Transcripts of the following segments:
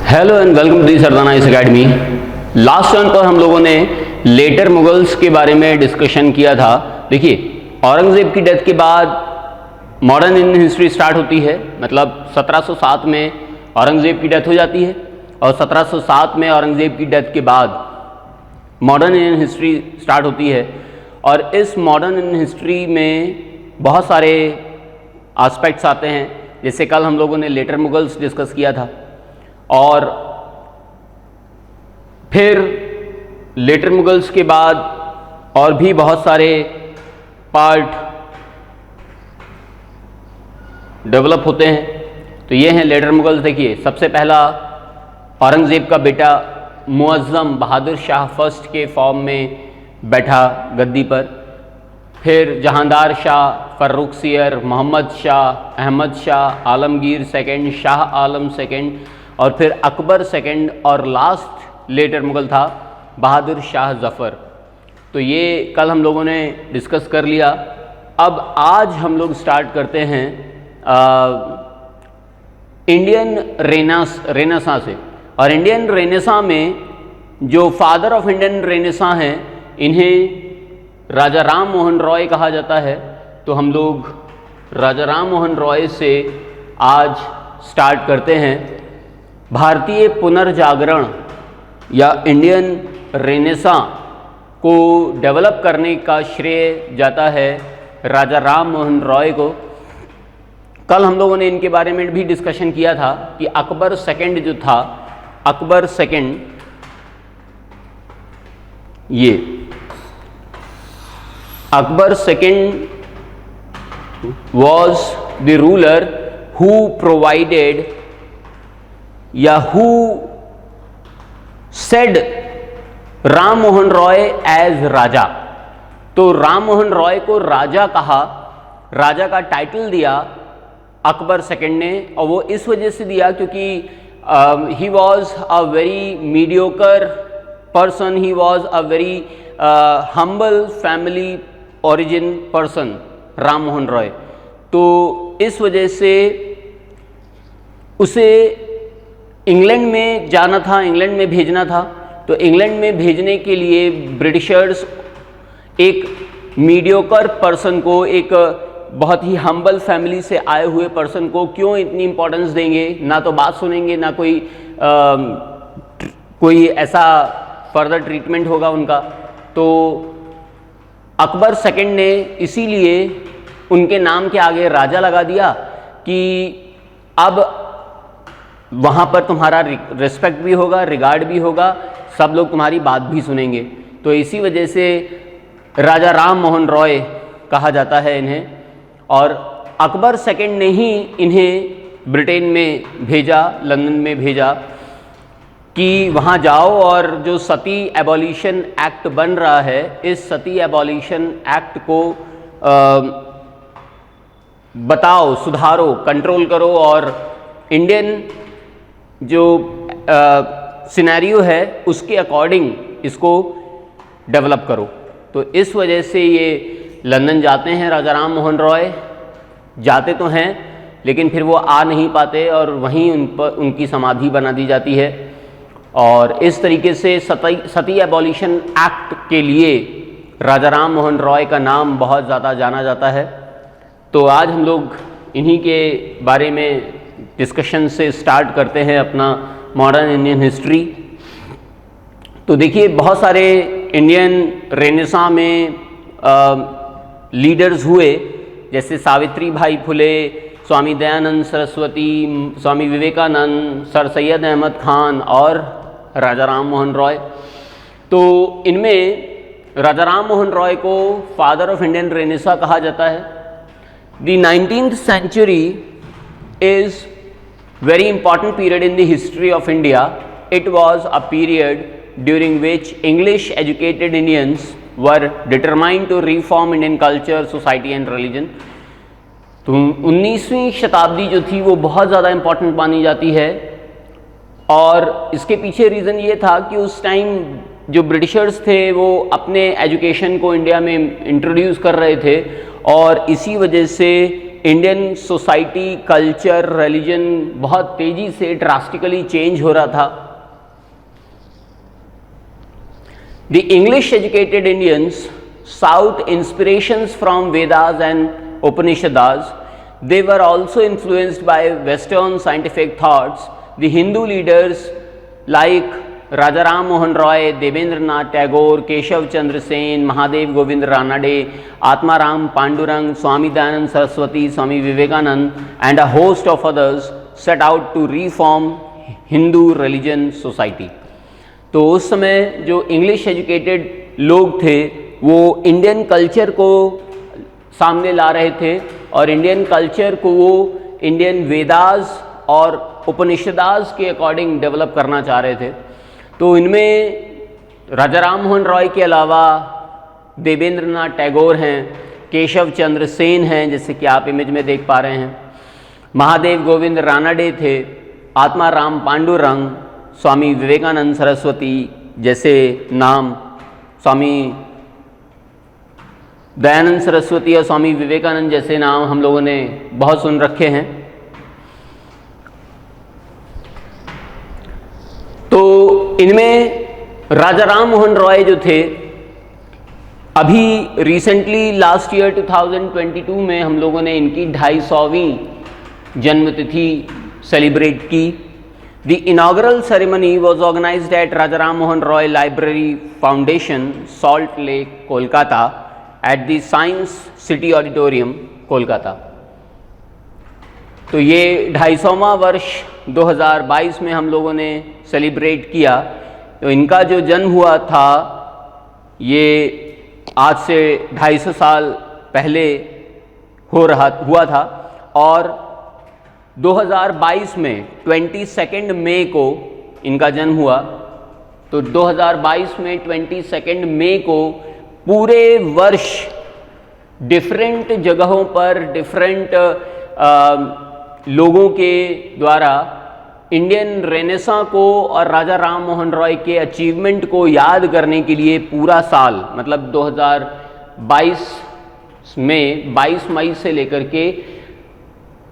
Hello and welcome to the Sardana इस academy. Last turn पर हम लोगों ने लेटर मुगल्स के बारे में डिस्कशन किया था। देखिए, औरंगज़ेब की डेथ के बाद मॉडर्न इंडियन हिस्ट्री स्टार्ट होती है। मतलब 1707 में औरंगज़ेब की डेथ हो जाती है और 1707 में औरंगज़ेब की डेथ के बाद मॉडर्न इंडियन हिस्ट्री स्टार्ट होती है। और इस मॉडर्न इंडियन हिस्ट्री में बहुत सारे एस्पेक्ट्स आते हैं। जैसे कल हम लोगों ने लेटर मुगल्स डिस्कस किया था और फिर लेटर मुगल्स के बाद और भी बहुत सारे पार्ट डेवलप होते हैं। तो ये हैं लेटर मुगल्स। देखिए, सबसे पहला औरंगज़ेब का बेटा मुअज़्ज़म बहादुर शाह फर्स्ट के फॉर्म में बैठा गद्दी पर। फिर Jahandar Shah, Farrukh share, Mohammad Shah, Ahmad Shah, Alamgir second, Shah Alam second और फिर अकबर सेकंड और लास्ट लेटर मुगल था बहादुर शाह ज़फ़र। तो ये कल हम लोगों ने डिस्कस कर लिया। अब आज हम लोग स्टार्ट करते हैं इंडियन रेनेसां से। और इंडियन रेनेसां में जो फादर ऑफ इंडियन रेनेसां हैं, इन्हें राजा राम मोहन रॉय कहा जाता है। तो हम लोग राजा राम मोहन रॉय से आज स्टार्ट करते हैं। भारतीय पुनर्जागरण या इंडियन रेनेसां को डेवलप करने का श्रेय जाता है राजा राम मोहन रॉय को। कल हम लोगों ने इनके बारे में भी डिस्कशन किया था कि अकबर सेकंड जो था, अकबर सेकंड, ये Akbar second was the ruler who provided या who said Ram Mohan Roy as Raja. तो राम मोहन रॉय को राजा कहा, राजा का टाइटल दिया अकबर सेकंड ने। और वो इस वजह से दिया क्योंकि he was a very mediocre person, he was a very humble family origin person, Ram Mohan Roy. तो इस वजह से उसे इंग्लैंड में जाना था, इंग्लैंड में भेजना था। तो इंग्लैंड में भेजने के लिए ब्रिटिशर्स एक मीडियोकर पर्सन को, एक बहुत ही हम्बल फैमिली से आए हुए पर्सन को क्यों इतनी इम्पोर्टेंस देंगे, ना तो बात सुनेंगे, ना कोई ऐसा फर्दर ट्रीटमेंट होगा उनका। तो अकबर सेकंड ने इसीलिए उनके नाम के आगे राजा लगा दिया कि अब वहाँ पर तुम्हारा रिस्पेक्ट भी होगा, रिगार्ड भी होगा, सब लोग तुम्हारी बात भी सुनेंगे। तो इसी वजह से राजा राम मोहन रॉय कहा जाता है इन्हें। और अकबर सेकंड ने ही इन्हें ब्रिटेन में भेजा, लंदन में भेजा कि वहाँ जाओ और जो सती एबॉलिशन एक्ट बन रहा है, इस सती एबॉलिशन एक्ट को बताओ, सुधारो, कंट्रोल करो और इंडियन जो सिनेरियो है उसके अकॉर्डिंग इसको डेवलप करो। तो इस वजह से ये लंदन जाते हैं राजा राम मोहन रॉय। जाते तो हैं लेकिन फिर वो आ नहीं पाते और वहीं उनकी समाधि बना दी जाती है। और इस तरीके से सती एबॉलिशन एक्ट के लिए राजा राम मोहन रॉय का नाम बहुत ज़्यादा जाना जाता है। तो आज हम लोग इन्हीं के बारे में डिस्कशन से स्टार्ट करते हैं अपना मॉडर्न इंडियन हिस्ट्री। तो देखिए, बहुत सारे इंडियन रेनेसां में लीडर्स हुए, जैसे सावित्री बाई फुले, स्वामी दयानंद सरस्वती, स्वामी विवेकानंद, सर सैयद अहमद खान और राजा राम मोहन रॉय। तो इनमें राजा राम मोहन रॉय को फादर ऑफ इंडियन रेनेसां कहा जाता है। The 19th century is very important period in the history of India. It was a period during which English educated Indians were determined to reform Indian culture, society and religion. तो 19वीं शताब्दी जो थी वो बहुत ज़्यादा इम्पॉर्टेंट मानी जाती है। और इसके पीछे रीज़न ये था कि उस टाइम जो ब्रिटिशर्स थे वो अपने एजुकेशन को इंडिया में इंट्रोड्यूस कर रहे थे और इसी वजह से इंडियन सोसाइटी, कल्चर, रिलीजन बहुत तेजी से ड्रास्टिकली चेंज हो रहा था। The English educated Indians sought inspirations from Vedas and Upanishads. They were also influenced by Western scientific thoughts. The Hindu leaders like Raja Ram Mohan Roy, Devendranath Tagore, Keshav Chandra Sen, Mahadev Govind Ranade, Atmaram Pandurang, Swami Dayanand Saraswati, Swami Vivekanand and a host of others set out to reform Hindu religion society. तो उस समय जो English educated लोग थे वो Indian culture को सामने ला रहे थे और इंडियन कल्चर को वो इंडियन वेदास और उपनिषदास के अकॉर्डिंग डेवलप करना चाह रहे थे। तो इनमें राजा राम मोहन रॉय के अलावा देवेंद्रनाथ टैगोर हैं, केशव चंद्र सेन हैं जैसे कि आप इमेज में देख पा रहे हैं, महादेव गोविंद रानाडे थे, आत्माराम पांडुरंग, स्वामी विवेकानंद सरस्वती जैसे नाम, स्वामी दयानंद सरस्वती और स्वामी विवेकानंद जैसे नाम हम लोगों ने बहुत सुन रखे हैं। तो इनमें राजा राम मोहन रॉय जो थे, अभी रिसेंटली लास्ट ईयर 2022 में हम लोगों ने इनकी 250वीं जन्मतिथि सेलिब्रेट की। The inaugural ceremony was organised at Raja Ram Mohan Roy library foundation, Salt Lake, Kolkata at the science city auditorium, Kolkata. तो ये 250वां वर्ष 2022 में हम लोगों ने सेलिब्रेट किया। तो इनका जो जन्म हुआ था ये आज से 250 साल पहले हुआ था और 2022 में 22 मई को इनका जन्म हुआ। तो 2022 में 22 मई को पूरे वर्ष डिफरेंट जगहों पर डिफरेंट लोगों के द्वारा इंडियन रेनेसां को और राजा राम मोहन रॉय के अचीवमेंट को याद करने के लिए पूरा साल, मतलब 2022 में 22 मई से लेकर के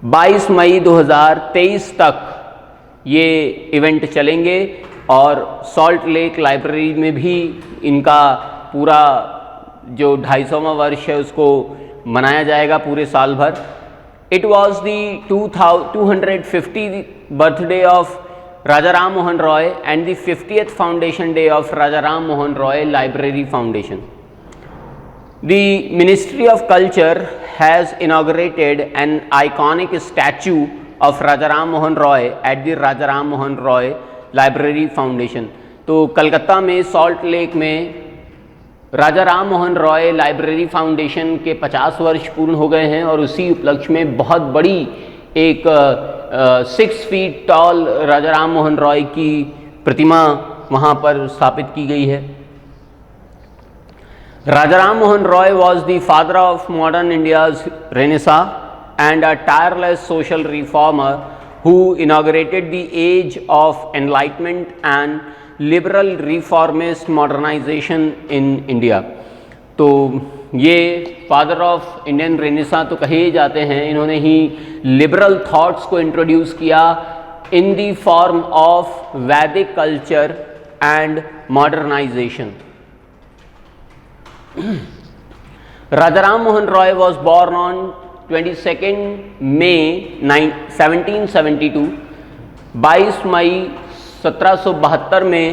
22 मई 2023 तक ये इवेंट चलेंगे और सॉल्ट लेक लाइब्रेरी में भी इनका पूरा जो 250वां वर्ष है उसको मनाया जाएगा पूरे साल भर। It was the 250th birthday of Raja Ram Mohan Roy and the 50th foundation day of Raja Ram Mohan Roy library foundation. The Ministry of Culture has inaugurated an iconic statue of Raja Ram Mohan Roy at the Raja Ram Mohan Roy Library Foundation। तो कलकत्ता में salt lake में राजा Ram Mohan Roy library foundation के 50 वर्ष पूर्ण हो गए हैं और उसी उपलक्ष्य में बहुत बड़ी एक 6 फीट टॉल राजा राम मोहन रॉय की प्रतिमा वहाँ पर स्थापित की गई है। Raja Ram Mohan Roy was the father of modern India's Renaissance and a tireless social reformer who inaugurated the age of enlightenment and liberal reformist modernization in India। तो ये फादर ऑफ इंडियन रेनेसां तो कहे जाते हैं, इन्होंने ही liberal thoughts को introduce किया in the form of Vedic culture and modernisation. Raja Ram Mohan Roy was born on 22 May 1772। 22 मई 1772 में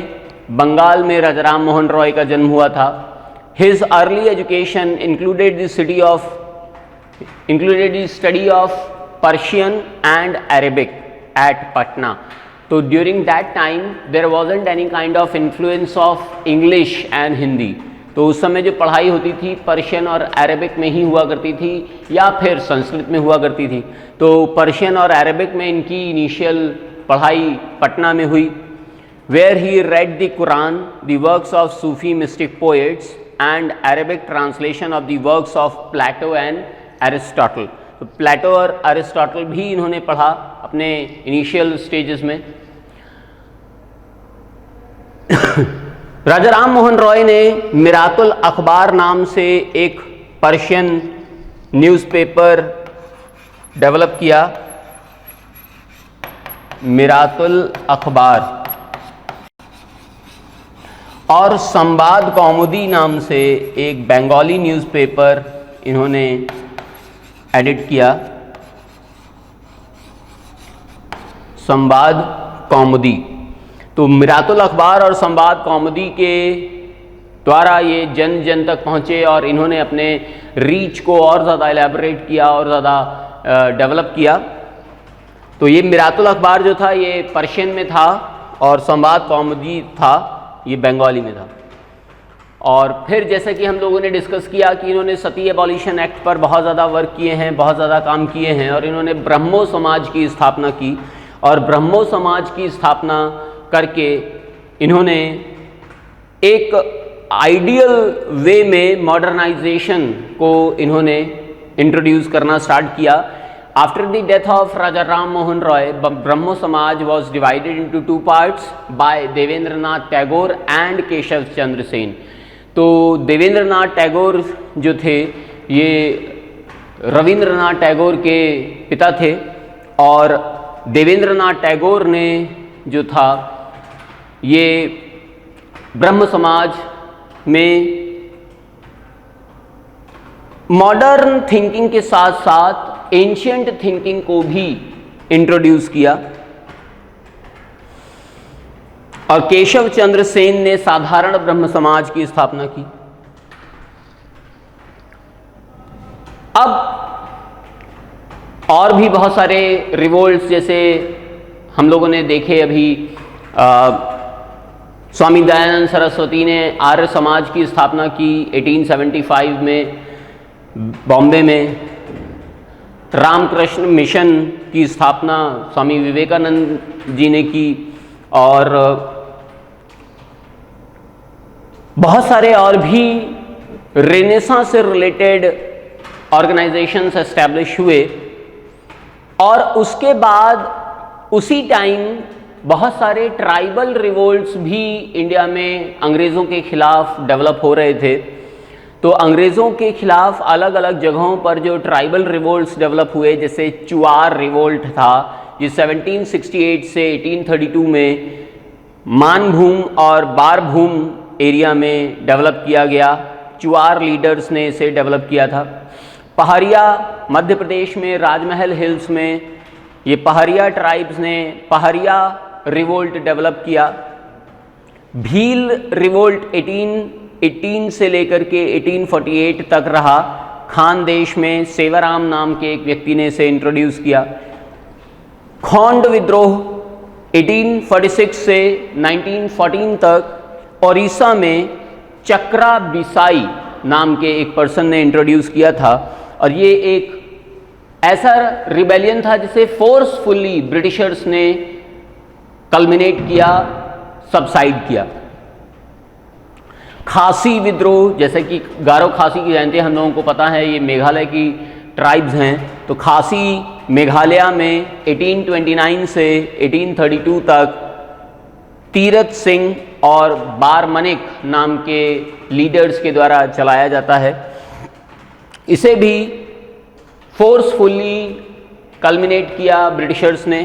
बंगाल में राजा राम मोहन रॉय का जन्म हुआ था। His early education included the study of Persian and Arabic at Patna। तो during that time there wasn't any kind of influence of English and Hindi। तो उस समय जो पढ़ाई होती थी पर्शियन और अरेबिक में ही हुआ करती थी या फिर संस्कृत में हुआ करती थी। तो पर्शियन और अरेबिक में इनकी इनिशियल पढ़ाई पटना में हुई। Where he read the Quran, the works of Sufi mystic poets and Arabic translation of the works of Plato and Aristotle. तो प्लेटो और एरिस्टोटल भी इन्होंने पढ़ा अपने इनिशियल स्टेजेस में। राजा राम मोहन रॉय ने मिरातुल अखबार नाम से एक पर्शियन न्यूज़पेपर डेवलप किया मिरातुल अखबार और संवाद कौमुदी नाम से एक बंगाली न्यूज़पेपर इन्होंने एडिट किया। संवाद कौमुदी, तो मिरातुल अखबार और संवाद कौमुदी के द्वारा ये जन जन तक पहुँचे और इन्होंने अपने रीच को और ज़्यादा एलैबोरेट किया और ज़्यादा डेवलप किया। तो ये मिरातुल अखबार जो था ये पर्शियन में था और संवाद कौमुदी था ये बंगाली में था। और फिर जैसे कि हम लोगों ने डिस्कस किया कि इन्होंने सती एबॉलिशन एक्ट पर बहुत ज़्यादा वर्क किए हैं, बहुत ज़्यादा काम किए हैं और इन्होंने ब्रह्मो समाज की स्थापना की और ब्रह्मो समाज की स्थापना करके इन्होंने एक आइडियल वे में मॉडर्नाइजेशन को इन्होंने इंट्रोड्यूस करना स्टार्ट किया। After the death of Raja Ram Mohan Roy, Brahmo Samaj was divided into 2 parts by Debendranath Tagore and Keshab Chandra Sen. तो देवेंद्रनाथ टैगोर जो थे ये रविंद्रनाथ टैगोर के पिता थे और देवेंद्रनाथ टैगोर ने जो था ये ब्रह्म समाज में मॉडर्न थिंकिंग के साथ साथ एंशिएंट थिंकिंग को भी इंट्रोड्यूस किया और केशव चंद्र सेन ने साधारण ब्रह्म समाज की स्थापना की। अब और भी बहुत सारे रिवोल्ट्स जैसे हम लोगों ने देखे अभी, स्वामी दयानंद सरस्वती ने आर्य समाज की स्थापना की 1875 में बॉम्बे में। रामकृष्ण मिशन की स्थापना स्वामी विवेकानंद जी ने की और बहुत सारे और भी रेनेसां से रिलेटेड ऑर्गेनाइजेशंस एस्टैब्लिश हुए। और उसके बाद उसी टाइम बहुत सारे ट्राइबल रिवोल्ट्स भी इंडिया में अंग्रेज़ों के खिलाफ डेवलप हो रहे थे। तो अंग्रेज़ों के खिलाफ अलग अलग जगहों पर जो ट्राइबल रिवोल्ट्स डेवलप हुए, जैसे चुआर रिवोल्ट था ये 1768 से 1832 में मानभूम और बारभूम एरिया में डेवलप किया गया। चुआर लीडर्स ने इसे डेवलप किया था। पहाड़िया मध्य प्रदेश में राजमहल हिल्स में ये पहाड़िया ट्राइब्स ने पहाड़िया रिवोल्ट डेवलप किया। भील रिवोल्ट 1818 से लेकर के 1848 तक रहा। खानदेश में सेवाराम नाम के एक व्यक्ति ने इसे इंट्रोड्यूस किया। खोंड विद्रोह 1846 से 1914 तक ओडिशा में चक्रा बिसाई नाम के एक पर्सन ने इंट्रोड्यूस किया था और ये एक ऐसा रिबेलियन था जिसे फोर्सफुली ब्रिटिशर्स ने कल्मिनेट किया, सबसाइड किया। खासी विद्रोह, जैसे कि गारो खासी की जानते हैं हम लोगों को पता है, ये मेघालय की ट्राइब्स हैं। तो खासी मेघालय में 1829 से 1832 तक तीरथ सिंह और बारमनिक नाम के लीडर्स के द्वारा चलाया जाता है। इसे भी फोर्सफुली कल्मिनेट किया ब्रिटिशर्स ने।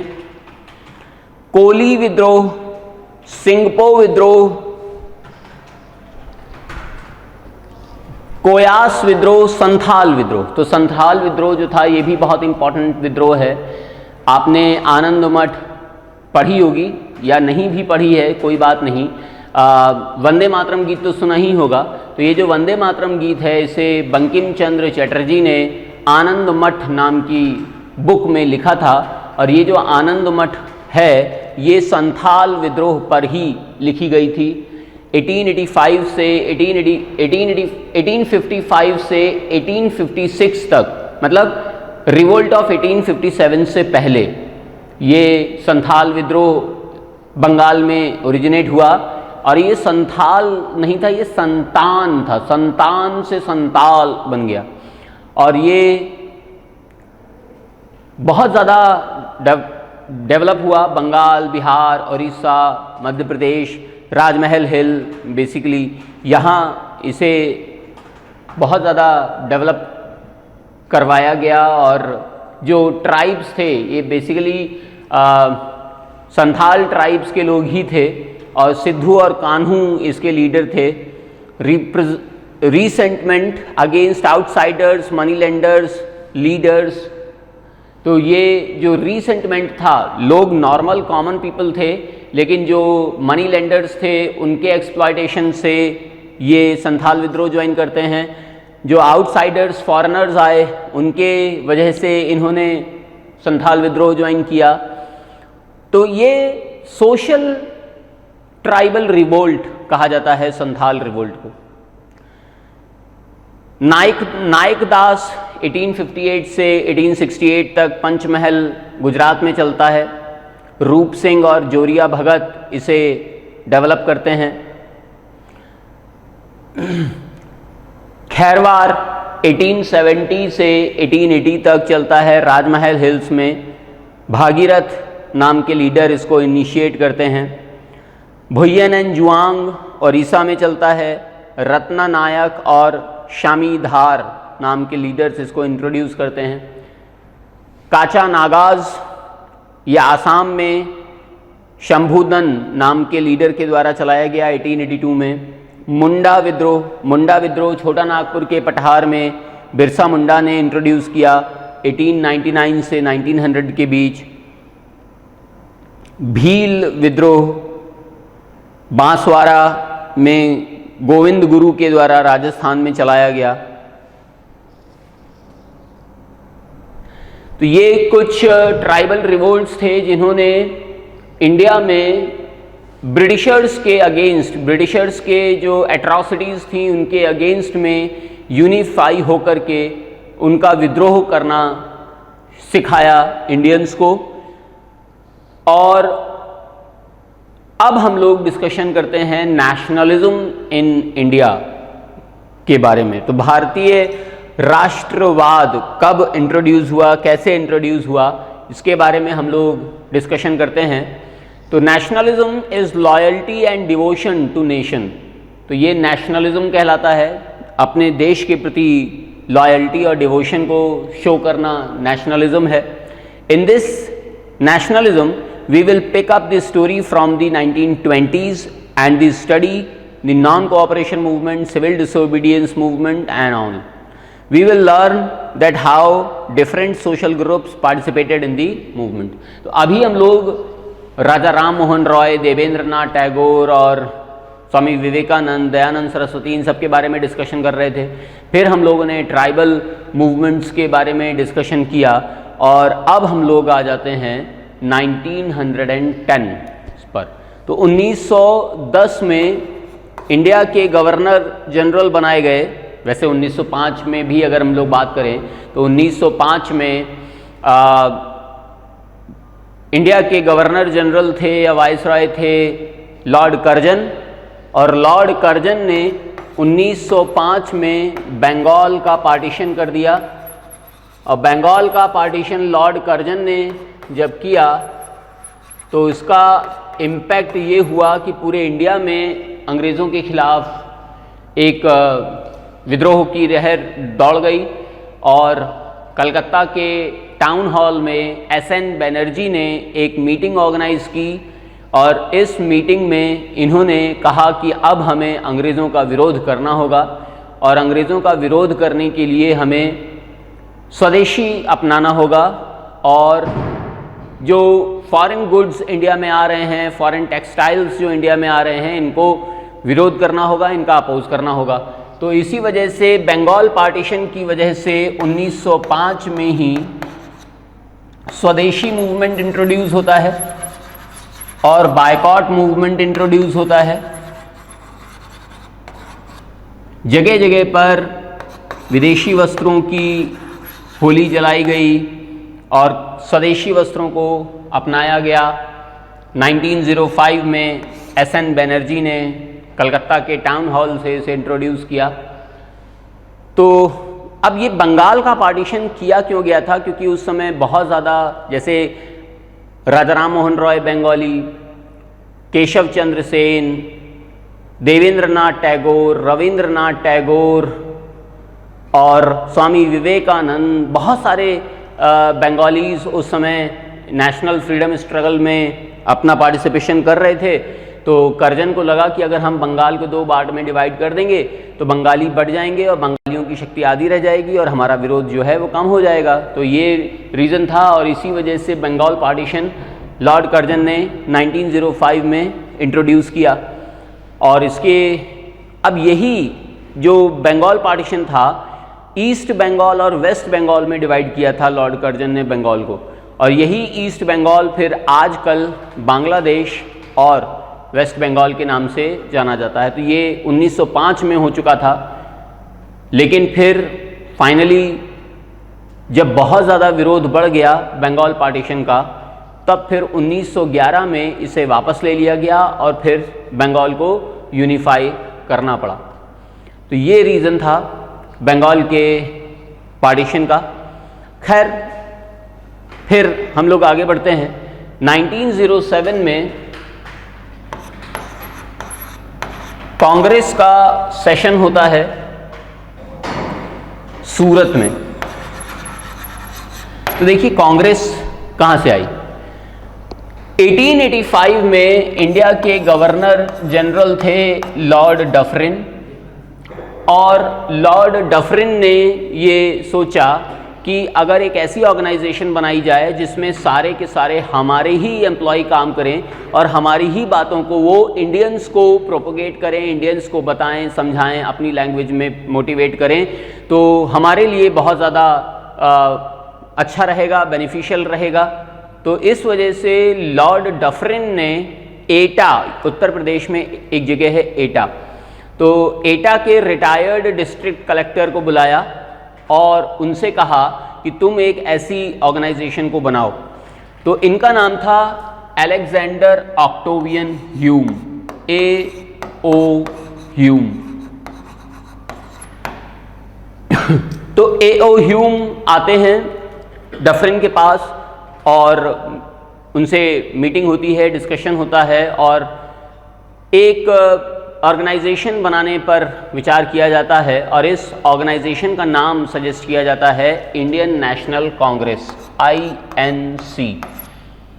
कोली विद्रोह, सिंगपो विद्रोह, कोयास विद्रोह, संथाल विद्रोह। तो संथाल विद्रोह जो था ये भी बहुत इंपॉर्टेंट विद्रोह है। आपने आनंद मठ पढ़ी होगी या नहीं भी पढ़ी है कोई बात नहीं, वंदे मातरम गीत तो सुना ही होगा। तो ये जो वंदे मातरम गीत है इसे बंकिम चंद्र चटर्जी ने आनंद मठ नाम की बुक में लिखा था और ये जो आनंद मठ है ये संथाल विद्रोह पर ही लिखी गई थी। 1885 से 1855 से 1856 तक, मतलब रिवोल्ट ऑफ 1857 से पहले ये संथाल विद्रोह बंगाल में ओरिजिनेट हुआ। और ये संथाल नहीं था, ये संतान था, संतान से संताल बन गया। और ये बहुत ज़्यादा डेवलप हुआ बंगाल, बिहार, उड़ीसा, मध्य प्रदेश, राजमहल हिल, बेसिकली यहाँ इसे बहुत ज़्यादा डेवलप करवाया गया और जो ट्राइब्स थे, ये बेसिकली संथाल ट्राइब्स के लोग ही थे, और सिद्धू और कान्हू इसके लीडर थे। Resentment against outsiders, money lenders, leaders. तो ये जो रीसेंटमेंट था, लोग नॉर्मल कॉमन पीपल थे, लेकिन जो मनी लेंडर्स थे उनके एक्सप्लॉयटेशन से ये संथाल विद्रोह ज्वाइन करते हैं। जो आउटसाइडर्स, फॉरेनर्स आए, उनके वजह से इन्होंने संथाल विद्रोह ज्वाइन किया। तो ये सोशल ट्राइबल रिवोल्ट कहा जाता है संथाल रिवोल्ट को। नायक दास 1858 से 1868 तक पंचमहल गुजरात में चलता है। रूप सिंह और जोरिया भगत इसे डेवलप करते हैं। खैरवार 1870 से 1880 तक चलता है राजमहल हिल्स में। भागीरथ नाम के लीडर इसको इनिशिएट करते हैं। भुयन एंड जुआंग ओडिशा में चलता है। रत्ना नायक और शामीधार नाम के लीडर्स इसको इंट्रोड्यूस करते हैं। काचा नागाज ये आसाम में शंभुदन नाम के लीडर के द्वारा चलाया गया 1882 में। मुंडा विद्रोह छोटा नागपुर के पठार में बिरसा मुंडा ने इंट्रोड्यूस किया 1899 से 1900 के बीच। भील विद्रोह बांसवाड़ा में गोविंद गुरु के द्वारा राजस्थान में चलाया गया। तो ये कुछ ट्राइबल रिवोल्ट्स थे जिन्होंने इंडिया में ब्रिटिशर्स के अगेंस्ट, ब्रिटिशर्स के जो एट्रॉसिटीज़ थी उनके अगेंस्ट में यूनिफाई होकर के उनका विद्रोह करना सिखाया इंडियंस को। और अब हम लोग डिस्कशन करते हैं नेशनलिज्म इन इंडिया के बारे में। तो भारतीय राष्ट्रवाद कब इंट्रोड्यूस हुआ, कैसे इंट्रोड्यूस हुआ, इसके बारे में हम लोग डिस्कशन करते हैं। तो nationalism is loyalty and devotion to nation. तो ये नेशनलिज्म कहलाता है, अपने देश के प्रति लॉयल्टी और डिवोशन को शो करना नेशनलिज्म है। In this nationalism we will pick up the story from the 1920s and the study the non-cooperation movement, civil disobedience movement and on. We will learn that how different social groups participated in the movement. तो अभी हम लोग राजा राम मोहन रॉय, देवेंद्र नाथ टैगोर और स्वामी विवेकानंद, दयानंद सरस्वती, इन सब के बारे में discussion कर रहे थे। फिर हम लोगों ने ट्राइबल मूवमेंट्स के बारे में डिस्कशन किया और अब हम लोग आ जाते हैं 1910 पर। तो 1910 में इंडिया के गवर्नर जनरल बनाए गए। वैसे 1905 में भी अगर हम लोग बात करें तो 1905 में इंडिया के गवर्नर जनरल थे या वाइसरॉय थे लॉर्ड कर्जन, और लॉर्ड कर्जन ने 1905 में बंगाल का पार्टीशन कर दिया। और बंगाल का पार्टीशन लॉर्ड कर्जन ने जब किया तो इसका इम्पैक्ट ये हुआ कि पूरे इंडिया में अंग्रेज़ों के खिलाफ एक विद्रोह की लहर दौड़ गई और कलकत्ता के टाउन हॉल में एसएन बनर्जी ने एक मीटिंग ऑर्गेनाइज की और इस मीटिंग में इन्होंने कहा कि अब हमें अंग्रेज़ों का विरोध करना होगा और अंग्रेज़ों का विरोध करने के लिए हमें स्वदेशी अपनाना होगा और जो फॉरेन गुड्स इंडिया में आ रहे हैं, फॉरेन टेक्सटाइल्स जो इंडिया में आ रहे हैं, इनको विरोध करना होगा, इनका अपोज करना होगा। तो इसी वजह से बंगाल पार्टीशन की वजह से 1905 में ही स्वदेशी मूवमेंट इंट्रोड्यूस होता है और बायकॉट मूवमेंट इंट्रोड्यूस होता है। जगह जगह पर विदेशी वस्त्रों की होली जलाई गई और स्वदेशी वस्त्रों को अपनाया गया। 1905 में एसएन बनर्जी ने कलकत्ता के टाउन हॉल से इसे इंट्रोड्यूस किया। तो अब ये बंगाल का पार्टीशन किया क्यों गया था, क्योंकि उस समय बहुत ज़्यादा, जैसे राजा राम मोहन रॉय बंगाली, केशव चंद्र सेन, देवेंद्र नाथ टैगोर, रविंद्रनाथ टैगोर और स्वामी विवेकानंद, बहुत सारे बंगालीज उस समय नेशनल फ्रीडम स्ट्रगल में अपना पार्टिसिपेशन कर रहे थे। तो कर्जन को लगा कि अगर हम बंगाल को 2 पार्ट में डिवाइड कर देंगे तो बंगाली बढ़ जाएंगे और बंगालियों की शक्ति आधी रह जाएगी और हमारा विरोध जो है वो कम हो जाएगा। तो ये रीज़न था और इसी वजह से बंगाल पार्टीशन लॉर्ड कर्जन ने 1905 में इंट्रोड्यूस किया। और इसके अब यही जो बंगाल पार्टीशन था, ईस्ट बंगाल और वेस्ट बंगाल में डिवाइड किया था लॉर्ड कर्जन ने बंगाल को, और यही ईस्ट बंगाल फिर आजकल बांग्लादेश और वेस्ट बंगाल के नाम से जाना जाता है। तो ये 1905 में हो चुका था, लेकिन फिर फाइनली जब बहुत ज़्यादा विरोध बढ़ गया बंगाल पार्टीशन का, तब फिर 1911 में इसे वापस ले लिया गया और फिर बंगाल को यूनिफाई करना पड़ा। तो ये रीज़न था बंगाल के पार्टीशन का। खैर फिर हम लोग आगे बढ़ते हैं। 1907 में कांग्रेस का सेशन होता है सूरत में। तो देखिए कांग्रेस कहाँ से आई। 1885 में इंडिया के गवर्नर जनरल थे लॉर्ड डफरिन, और लॉर्ड डफरिन ने ये सोचा कि अगर एक ऐसी ऑर्गेनाइजेशन बनाई जाए जिसमें सारे के सारे हमारे ही एम्प्लॉय काम करें और हमारी ही बातों को वो इंडियंस को प्रोपोगेट करें, इंडियंस को बताएं, समझाएं, अपनी लैंग्वेज में मोटिवेट करें, तो हमारे लिए बहुत ज़्यादा अच्छा रहेगा, बेनिफिशियल रहेगा। तो इस वजह से लॉर्ड डफरिन ने एटा, उत्तर प्रदेश में एक जगह है एटा, तो एटा के रिटायर्ड डिस्ट्रिक्ट कलेक्टर को बुलाया और उनसे कहा कि तुम एक ऐसी ऑर्गेनाइजेशन को बनाओ। तो इनका नाम था Alexander Octavian Hume, A.O. Hume. तो A.O. ह्यूम आते हैं डफरिन के पास और उनसे मीटिंग होती है, डिस्कशन होता है और एक ऑर्गेनाइजेशन बनाने पर विचार किया जाता है और इस ऑर्गेनाइजेशन का नाम सजेस्ट किया जाता है इंडियन नेशनल कांग्रेस, INC।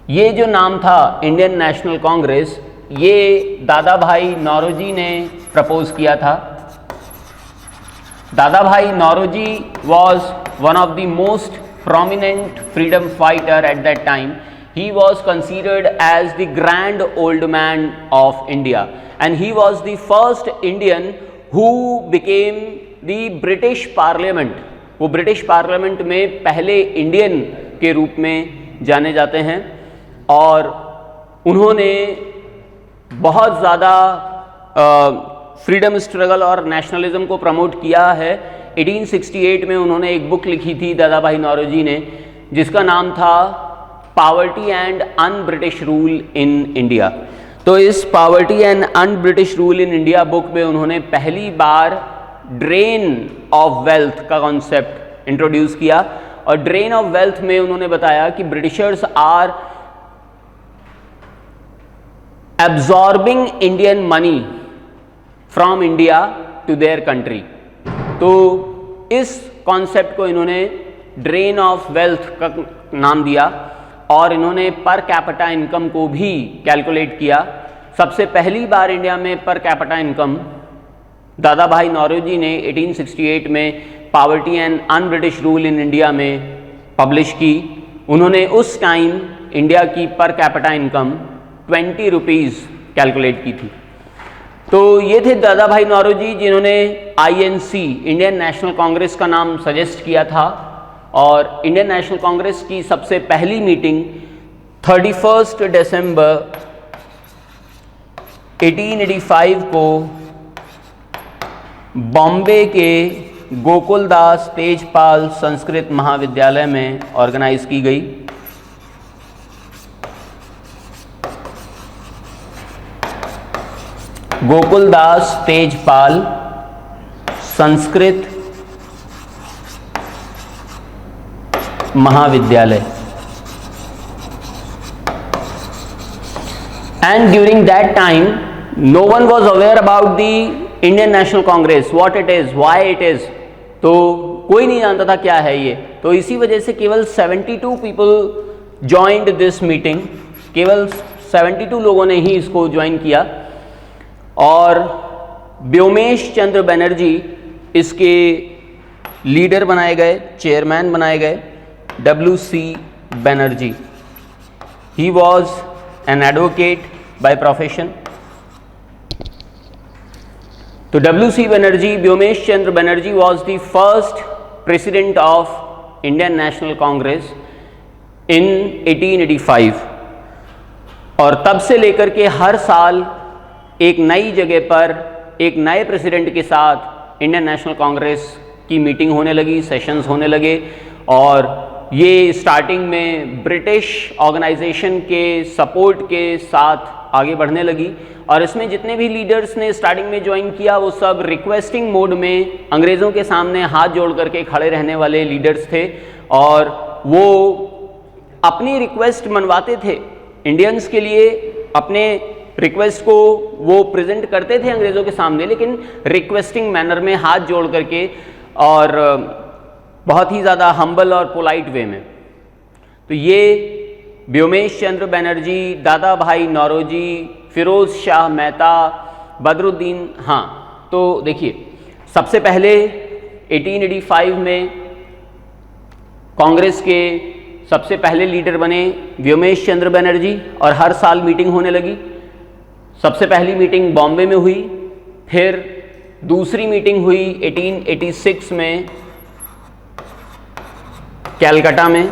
ये जो नाम था इंडियन नेशनल कांग्रेस, ये दादा भाई नौरोजी ने प्रपोज किया था। दादा भाई Naoroji was one of the most prominent freedom fighter at that time. He was considered as the grand old man of India and he was the first Indian who became the British Parliament। वो British parliament में पहले Indian के रूप में जाने जाते हैं और उन्होंने बहुत ज़्यादा फ्रीडम स्ट्रगल और नेशनलिज्म को प्रमोट किया है। 1868 में उन्होंने एक बुक लिखी थी दादा भाई नौरोजी ने, जिसका नाम था poverty and un British rule in India. तो इस poverty and un British rule in India book में उन्होंने पहली बार ड्रेन ऑफ वेल्थ का कॉन्सेप्ट इंट्रोड्यूस किया और ड्रेन ऑफ वेल्थ में उन्होंने बताया कि Britishers are absorbing Indian money from India to their country. तो इस कॉन्सेप्ट को इन्होंने ड्रेन ऑफ वेल्थ का नाम दिया और इन्होंने पर कैपिटा इनकम को भी कैलकुलेट किया। सबसे पहली बार इंडिया में पर कैपिटा इनकम दादा भाई नौरोजी ने 1868 में poverty and un British rule in India में पब्लिश की। उन्होंने उस टाइम इंडिया की per capita income 20 rupees calculate की थी। तो ये थे दादा भाई नौरोजी जिन्होंने INC इंडियन नेशनल कांग्रेस का नाम सजेस्ट किया था और इंडियन नेशनल कांग्रेस की सबसे पहली मीटिंग 31 दिसंबर 1885 को बॉम्बे के गोकुलदास तेजपाल संस्कृत महाविद्यालय में ऑर्गेनाइज की गई। गोकुलदास तेजपाल संस्कृत महाविद्यालय। And during that time, no one was aware about the Indian National Congress, what it is, why it is। तो कोई नहीं जानता था क्या है ये। तो इसी वजह से केवल 72 पीपल ज्वाइंड दिस मीटिंग, केवल 72 लोगों ने ही इसको ज्वाइन किया। और व्योमेश चंद्र बनर्जी इसके लीडर बनाए गए, चेयरमैन बनाए गए, WC Banerjee. He was an advocate by profession. तो WC Banerjee, Womesh Chandra Banerjee was the first president of Indian National Congress in 1885। और तब से लेकर के हर साल एक नई जगह पर एक नए प्रेसिडेंट के साथ इंडियन नेशनल कांग्रेस की मीटिंग होने लगी, सेशंस होने लगे। और ये स्टार्टिंग में ब्रिटिश ऑर्गेनाइजेशन के सपोर्ट के साथ आगे बढ़ने लगी। और इसमें जितने भी लीडर्स ने स्टार्टिंग में ज्वाइन किया वो सब रिक्वेस्टिंग मोड में अंग्रेज़ों के सामने हाथ जोड़ करके खड़े रहने वाले लीडर्स थे। और वो अपनी रिक्वेस्ट मनवाते थे इंडियंस के लिए, अपने रिक्वेस्ट को वो प्रेजेंट करते थे अंग्रेज़ों के सामने, लेकिन रिक्वेस्टिंग मैनर में हाथ जोड़ करके और बहुत ही ज़्यादा हम्बल और पोलाइट वे में। तो ये व्योमेश चंद्र बनर्जी, दादा भाई नौरोजी, फिरोज़ शाह मेहता, बदरुद्दीन। हाँ, तो देखिए सबसे पहले 1885 में कांग्रेस के सबसे पहले लीडर बने व्योमेश चंद्र बनर्जी और हर साल मीटिंग होने लगी। सबसे पहली मीटिंग बॉम्बे में हुई, फिर दूसरी मीटिंग हुई 1886 में कैलकाटा में।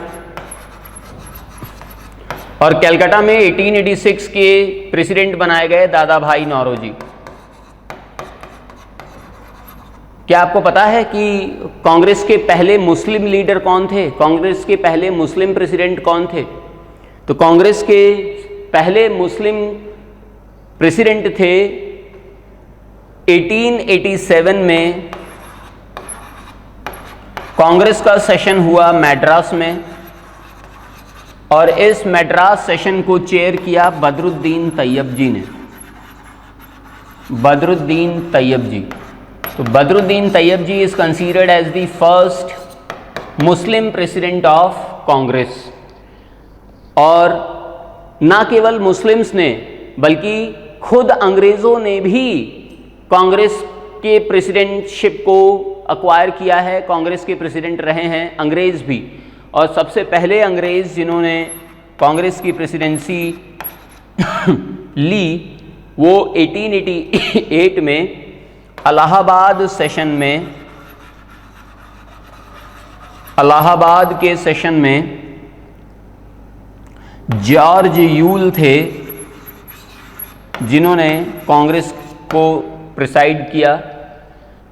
और कैलकाटा में 1886 के प्रेसिडेंट बनाए गए दादा भाई नौरोजी। क्या आपको पता है कि कांग्रेस के पहले मुस्लिम लीडर कौन थे? कांग्रेस के पहले मुस्लिम प्रेसिडेंट कौन थे? तो कांग्रेस के पहले मुस्लिम प्रेसिडेंट थे 1887 में कांग्रेस का सेशन हुआ मद्रास में। और इस मद्रास सेशन को चेयर किया बदरुद्दीन तैयब जी ने। बदरुद्दीन तैयब जी। तो Badruddin Tyab ji is considered as the first Muslim president of Congress. और ना केवल मुस्लिम्स ने बल्कि खुद अंग्रेज़ों ने भी कांग्रेस के प्रेसिडेंटशिप को अक्वायर किया है, कांग्रेस के प्रेसिडेंट रहे हैं अंग्रेज़ भी। और सबसे पहले अंग्रेज़ जिन्होंने कांग्रेस की प्रेसिडेंसी ली वो 1888 में इलाहाबाद सेशन में, इलाहाबाद के सेशन में जॉर्ज यूल थे जिन्होंने कांग्रेस को प्रिसाइड किया।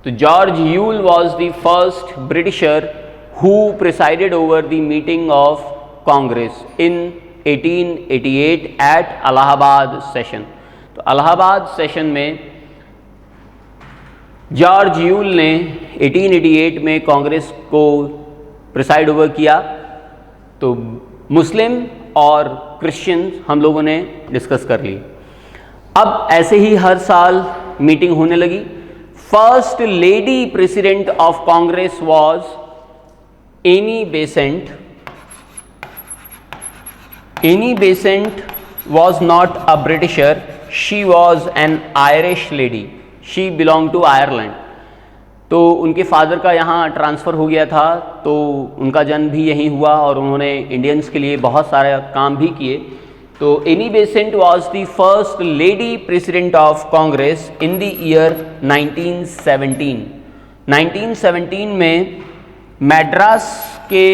तो George Yule was the first britisher who presided over the meeting of Congress in 1888 at Allahabad session। तो इलाहाबाद सेशन में जॉर्ज यूल ने 1888 में कांग्रेस को प्रिसाइड ओवर किया। तो मुस्लिम और क्रिश्चियन हम लोगों ने डिस्कस कर ली। अब ऐसे ही हर साल मीटिंग होने लगी। First lady president of Congress was Annie Besant. Annie Besant was not a Britisher, she was an Irish lady, she belonged to Ireland। तो उनके फादर का यहाँ ट्रांसफ़र हो गया था, तो उनका जन्म भी यहीं हुआ और उन्होंने इंडियंस के लिए बहुत सारे काम भी किए। तो Annie Besant was the first lady president of Congress in the year 1917। 1917 में मद्रास के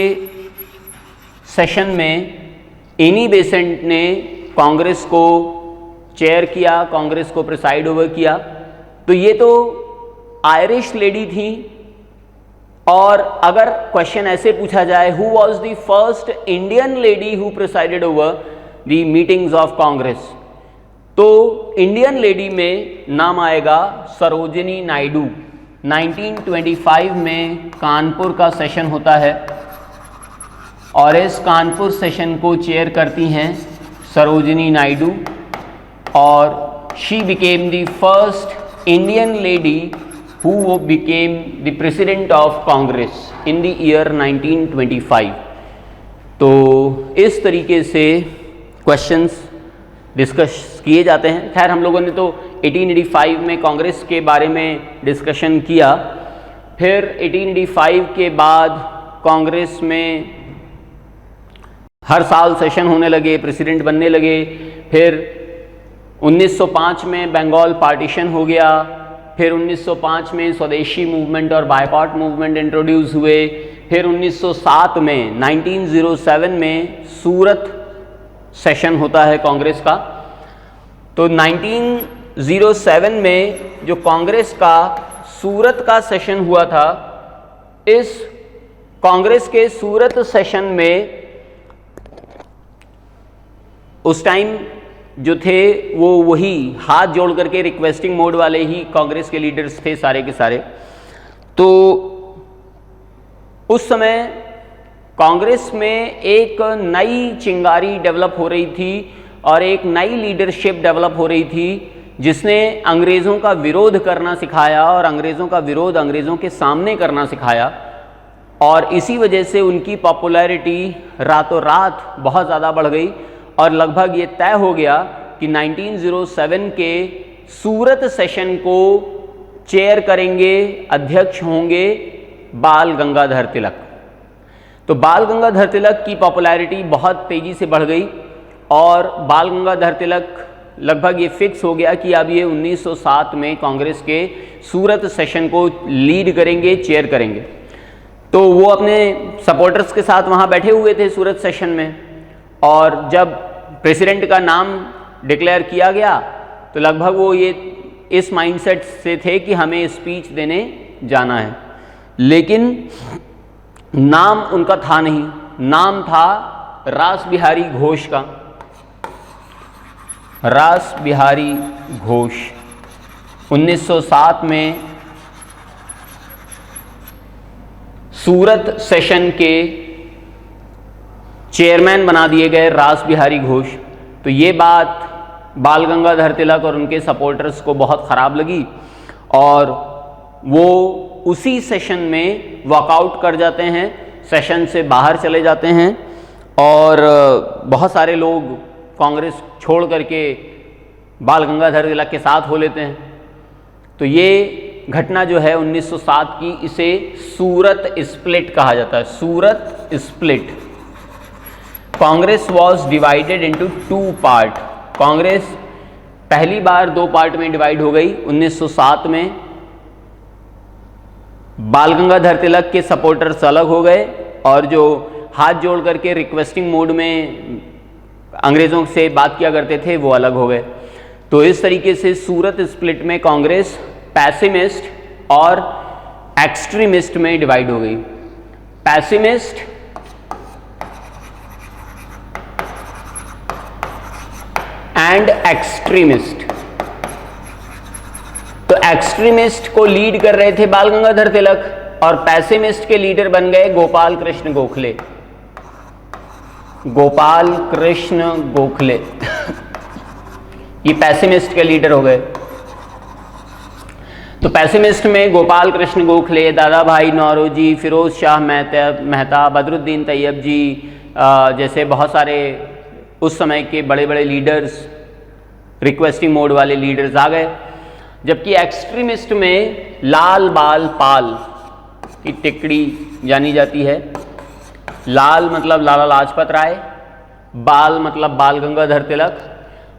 सेशन में एनी बेसेंट ने कांग्रेस को चेयर किया, कांग्रेस को प्रिसाइड ओवर किया। तो ये तो आयरिश लेडी थी। और अगर क्वेश्चन ऐसे पूछा जाए who was the first Indian lady who presided over the meetings of Congress, तो इंडियन लेडी में नाम आएगा सरोजिनी नायडू। 1925 में कानपुर का सेशन होता है और इस कानपुर सेशन को चेयर करती हैं सरोजिनी नायडू। और she became the first Indian lady who became the president of Congress in the year 1925। तो इस तरीके से क्वेश्चंस डिस्कस किए जाते हैं। खैर हम लोगों ने तो 1885 में कांग्रेस के बारे में डिस्कशन किया, फिर 1885 के बाद कांग्रेस में हर साल सेशन होने लगे, प्रेसिडेंट बनने लगे। फिर 1905 में बंगाल पार्टीशन हो गया, फिर 1905 में स्वदेशी मूवमेंट और बायकॉट मूवमेंट इंट्रोड्यूस हुए, फिर 1907 में 1907 में सूरत सेशन होता है कांग्रेस का। तो 1907 में जो कांग्रेस का सूरत का सेशन हुआ था, इस कांग्रेस के सूरत सेशन में उस टाइम जो थे वो वही हाथ जोड़ करके रिक्वेस्टिंग मोड वाले ही कांग्रेस के लीडर्स थे सारे के सारे। तो उस समय कांग्रेस में एक नई चिंगारी डेवलप हो रही थी और एक नई लीडरशिप डेवलप हो रही थी, जिसने अंग्रेज़ों का विरोध करना सिखाया और अंग्रेज़ों का विरोध अंग्रेज़ों के सामने करना सिखाया। और इसी वजह से उनकी पॉपुलैरिटी रातों रात बहुत ज़्यादा बढ़ गई और लगभग ये तय हो गया कि 1907 के सूरत सेशन को चेयर करेंगे, अध्यक्ष होंगे बाल गंगाधर तिलक। तो बाल गंगाधर तिलक की पॉपुलैरिटी बहुत तेज़ी से बढ़ गई और बाल गंगाधर तिलक लगभग ये फिक्स हो गया कि अब ये 1907 में कांग्रेस के सूरत सेशन को लीड करेंगे, चेयर करेंगे। तो वो अपने सपोर्टर्स के साथ वहाँ बैठे हुए थे सूरत सेशन में, और जब प्रेसिडेंट का नाम डिक्लेयर किया गया तो लगभग वो ये इस माइंडसेट से थे कि हमें स्पीच देने जाना है। लेकिन नाम उनका था नहीं, नाम था रास बिहारी घोष का। रास बिहारी घोष 1907 में सूरत सेशन के चेयरमैन बना दिए गए रास बिहारी घोष। तो ये बात बाल गंगाधर तिलक और उनके सपोर्टर्स को बहुत ख़राब लगी और वो उसी सेशन में वॉकआउट कर जाते हैं, सेशन से बाहर चले जाते हैं और बहुत सारे लोग कांग्रेस छोड़ करके बाल गंगाधर तिलक के साथ हो लेते हैं। तो ये घटना जो है 1907 की, इसे सूरत स्प्लिट कहा जाता है। Surat split. Congress was divided into 2 part. Congress पहली बार 2 पार्ट में डिवाइड हो गई 1907 में। बाल गंगाधर तिलक के सपोर्टर्स अलग हो गए और जो हाथ जोड़ करके रिक्वेस्टिंग मोड में अंग्रेज़ों से बात किया करते थे वो अलग हो गए। तो इस तरीके से सूरत स्प्लिट में कांग्रेस पैसिमिस्ट और एक्सट्रीमिस्ट में डिवाइड हो गई। Pessimist and extremist. तो एक्सट्रीमिस्ट को लीड कर रहे थे बाल गंगाधर तिलक और पैसिमिस्ट के लीडर बन गए गोपाल कृष्ण गोखले। गोपाल कृष्ण गोखले ये पैसिमिस्ट के लीडर हो गए। तो पैसिमिस्ट में गोपाल कृष्ण गोखले, दादा भाई नौरोजी, फिरोज शाह मेहता, बदरुद्दीन तैयब जी जैसे बहुत सारे उस समय के बड़े बड़े लीडर्स, रिक्वेस्टिंग मोड वाले लीडर्स आ गए। जबकि एक्सट्रीमिस्ट में लाल बाल पाल की टिकड़ी जानी जाती है। लाल मतलब लाला लाजपत राय, बाल मतलब बाल गंगाधर तिलक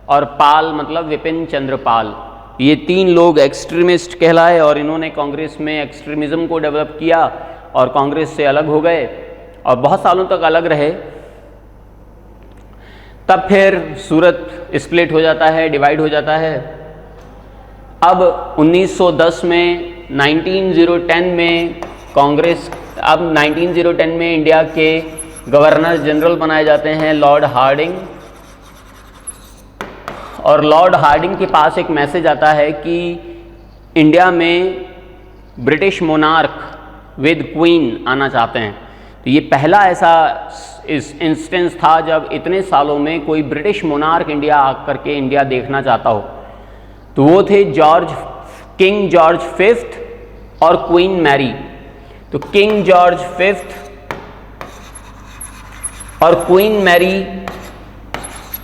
और पाल मतलब विपिन चंद्र पाल। ये 3 लोग एक्सट्रीमिस्ट कहलाए और इन्होंने कांग्रेस में एक्सट्रीमिज़म को डेवलप किया और कांग्रेस से अलग हो गए और बहुत सालों तक अलग रहे। तब फिर सूरत स्प्लिट हो जाता है, डिवाइड हो जाता है। अब 1910 में 1910 में कांग्रेस, अब 1910 में इंडिया के गवर्नर जनरल बनाए जाते हैं लॉर्ड हार्डिंग। और लॉर्ड हार्डिंग के पास एक मैसेज आता है कि इंडिया में ब्रिटिश मोनार्क विद क्वीन आना चाहते हैं। तो ये पहला ऐसा इस इंस्टेंस था जब इतने सालों में कोई ब्रिटिश मोनार्क इंडिया आकर के इंडिया देखना चाहता हो। तो वो थे किंग जॉर्ज V और क्वीन मैरी। तो किंग जॉर्ज फिफ्थ और क्वीन मैरी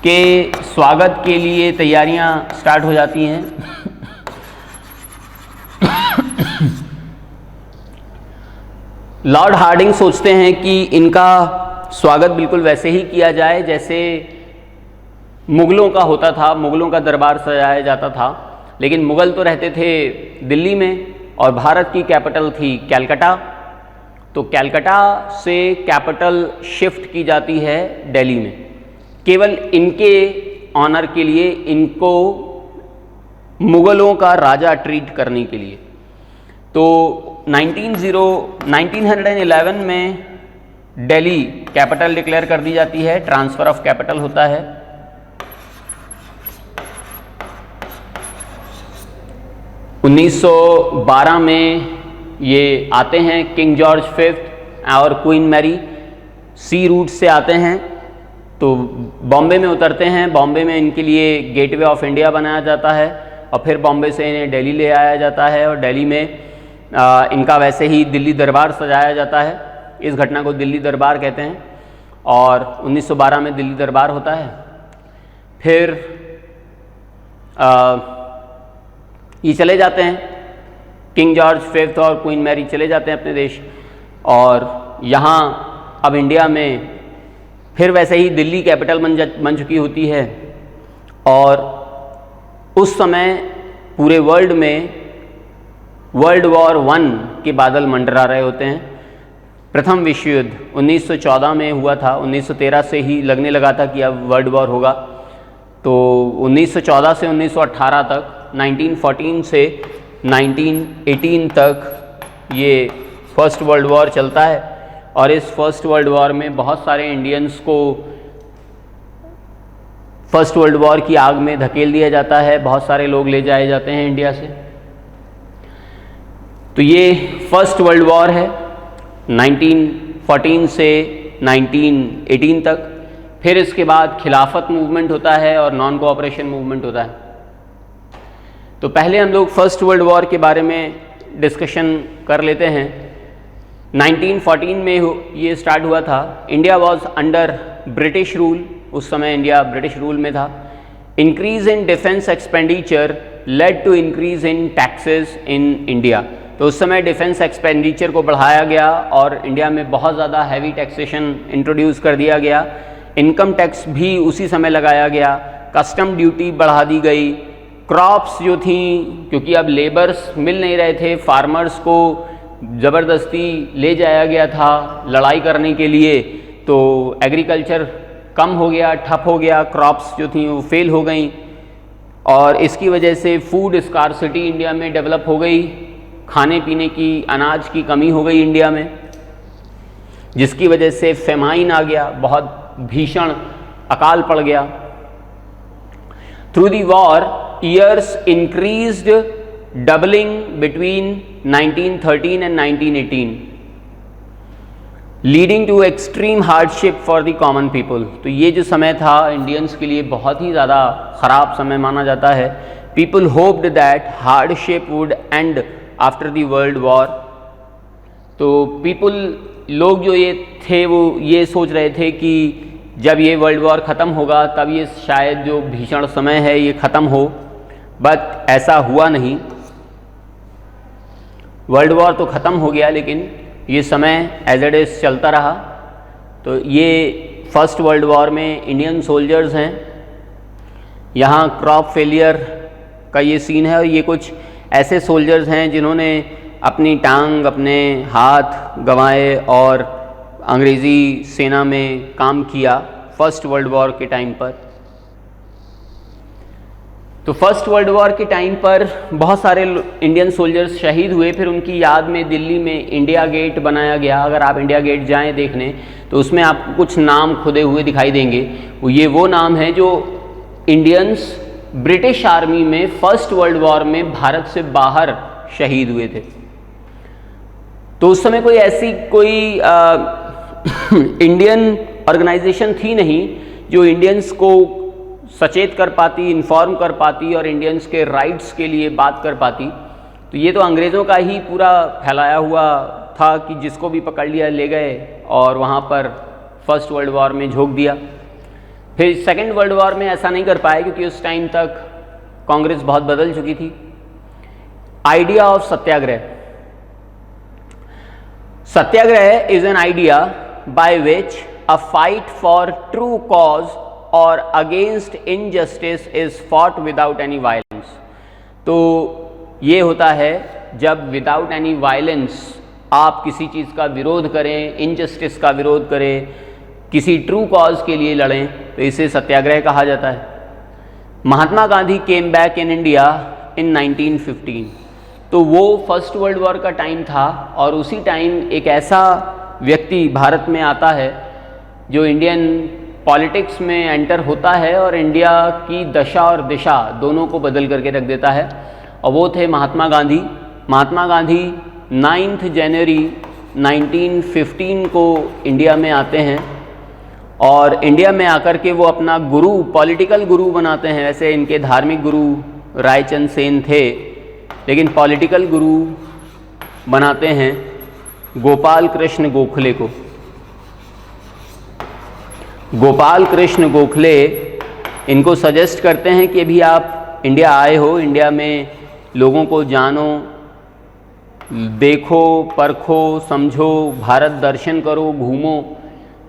के स्वागत के लिए तैयारियां स्टार्ट हो जाती हैं। लॉर्ड हार्डिंग सोचते हैं कि इनका स्वागत बिल्कुल वैसे ही किया जाए जैसे मुग़लों का होता था, मुग़लों का दरबार सजाया जाता था। लेकिन मुग़ल तो रहते थे दिल्ली में और भारत की कैपिटल थी कैलकाटा। तो कैलकाटा से कैपिटल शिफ्ट की जाती है दिल्ली में, केवल इनके ऑनर के लिए, इनको मुग़लों का राजा ट्रीट करने के लिए। तो 1911 में दिल्ली कैपिटल डिक्लेयर कर दी जाती है, ट्रांसफ़र ऑफ कैपिटल होता है। (1912) में ये आते हैं किंग जॉर्ज फिफ्थ और क्वीन मैरी, सी रूट से आते हैं। तो बॉम्बे में उतरते हैं, बॉम्बे में इनके लिए गेटवे ऑफ इंडिया बनाया जाता है और फिर बॉम्बे से इन्हें दिल्ली ले आया जाता है और दिल्ली में इनका वैसे ही दिल्ली दरबार सजाया जाता है। इस घटना को दिल्ली दरबार कहते हैं और 1912 में दिल्ली दरबार होता है। फिर ये चले जाते हैं, किंग जॉर्ज फिफ्थ और क्वीन मैरी चले जाते हैं अपने देश। और यहाँ अब इंडिया में फिर वैसे ही दिल्ली कैपिटल बन चुकी होती है और उस समय पूरे वर्ल्ड में वर्ल्ड वॉर 1 के बादल मंडरा रहे होते हैं। प्रथम विश्व युद्ध 1914 में हुआ था, 1913 से ही लगने लगा था कि अब वर्ल्ड वॉर होगा। तो 1914 से 1918 तक, 1914 से 1918 तक ये फर्स्ट वर्ल्ड वॉर चलता है और इस फर्स्ट वर्ल्ड वॉर में बहुत सारे इंडियंस को फर्स्ट वर्ल्ड वॉर की आग में धकेल दिया जाता है, बहुत सारे लोग ले जाए जाते हैं इंडिया से। तो ये फर्स्ट वर्ल्ड वॉर है 1914 से 1918 तक। फिर इसके बाद खिलाफत मूवमेंट होता है और नॉन कोऑपरेशन मूवमेंट होता है। तो पहले हम लोग फर्स्ट वर्ल्ड वॉर के बारे में डिस्कशन कर लेते हैं। 1914 में ये स्टार्ट हुआ था। India was under British rule, उस समय इंडिया ब्रिटिश रूल में था। Increase in defence expenditure led to increase in taxes in India. तो उस समय डिफेंस एक्सपेंडिचर को बढ़ाया गया और इंडिया में बहुत ज़्यादा हैवी टैक्सेशन इंट्रोड्यूस कर दिया गया। इनकम टैक्स भी उसी समय लगाया गया, कस्टम ड्यूटी बढ़ा दी गई। क्रॉप्स जो थी, क्योंकि अब लेबर्स मिल नहीं रहे थे, फार्मर्स को ज़बरदस्ती ले जाया गया था लड़ाई करने के लिए, तो एग्रीकल्चर कम हो गया, ठप हो गया, क्रॉप्स जो थी वो फेल हो गई और इसकी वजह से फूड स्कार्सिटी इंडिया में डेवलप हो गई। खाने पीने की, अनाज की कमी हो गई इंडिया में, जिसकी वजह से फेमाइन आ गया, बहुत भीषण अकाल पड़ गया। Through the war years increased doubling between 1913 and 1918, leading to extreme hardship for the common people. तो ये जो समय था इंडियंस के लिए बहुत ही ज़्यादा ख़राब समय माना जाता है। People hoped that hardship would and after the world war. तो लोग जो ये थे वो ये सोच रहे थे कि जब ये वर्ल्ड वॉर ख़त्म होगा तब ये शायद जो भीषण समय है ये ख़त्म हो, बट ऐसा हुआ नहीं। वर्ल्ड वॉर तो ख़त्म हो गया लेकिन ये समय एज इट इज़ चलता रहा। तो ये फर्स्ट वर्ल्ड वॉर में इंडियन सोल्जर्स हैं। यहाँ क्रॉप फेलियर का ये सीन है और ये कुछ ऐसे सोल्जर्स हैं जिन्होंने अपनी टांग, अपने हाथ गंवाए और अंग्रेज़ी सेना में काम किया फर्स्ट वर्ल्ड वॉर के टाइम पर। तो फर्स्ट वर्ल्ड वॉर के टाइम पर बहुत सारे इंडियन सोल्जर्स शहीद हुए। फिर उनकी याद में दिल्ली में इंडिया गेट बनाया गया। अगर आप इंडिया गेट जाएं देखने तो उसमें आपको कुछ नाम खुदे हुए दिखाई देंगे। वो नाम है जो इंडियंस ब्रिटिश आर्मी में फर्स्ट वर्ल्ड वॉर में भारत से बाहर शहीद हुए थे। तो उस समय कोई ऐसी इंडियन ऑर्गेनाइजेशन थी नहीं जो इंडियंस को सचेत कर पाती, इन्फॉर्म कर पाती और इंडियंस के राइट्स के लिए बात कर पाती। तो ये तो अंग्रेज़ों का ही पूरा फैलाया हुआ था कि जिसको भी पकड़ लिया ले गए और वहाँ पर फर्स्ट वर्ल्ड वॉर में झोंक दिया। फिर सेकेंड वर्ल्ड वॉर में ऐसा नहीं कर पाए क्योंकि उस टाइम तक कांग्रेस बहुत बदल चुकी थी। Idea of satyagraha. Satyagraha is an idea by which a fight for true cause और against injustice is fought without any violence. तो ये होता है जब विदाउट एनी वायलेंस आप किसी चीज़ का विरोध करें, इनजस्टिस का विरोध करें, किसी ट्रू कॉज के लिए लड़ें, तो इसे सत्याग्रह कहा जाता है। Mahatma Gandhi came back in India in 1915। तो वो फर्स्ट वर्ल्ड वॉर का टाइम था और उसी टाइम एक ऐसा व्यक्ति भारत में आता है जो इंडियन पॉलिटिक्स में एंटर होता है और इंडिया की दशा और दिशा दोनों को बदल करके रख देता है, और वो थे महात्मा गांधी। महात्मा गांधी 9 जनवरी 1915 को इंडिया में आते हैं और इंडिया में आकर के वो अपना गुरु, पॉलिटिकल गुरु बनाते हैं। वैसे इनके धार्मिक गुरु रायचंद सेन थे, लेकिन पॉलिटिकल गुरु बनाते हैं गोपाल कृष्ण गोखले को। गोपाल कृष्ण गोखले इनको सजेस्ट करते हैं कि अभी आप इंडिया आए हो, इंडिया में लोगों को जानो, देखो, परखो, समझो, भारत दर्शन करो, घूमो,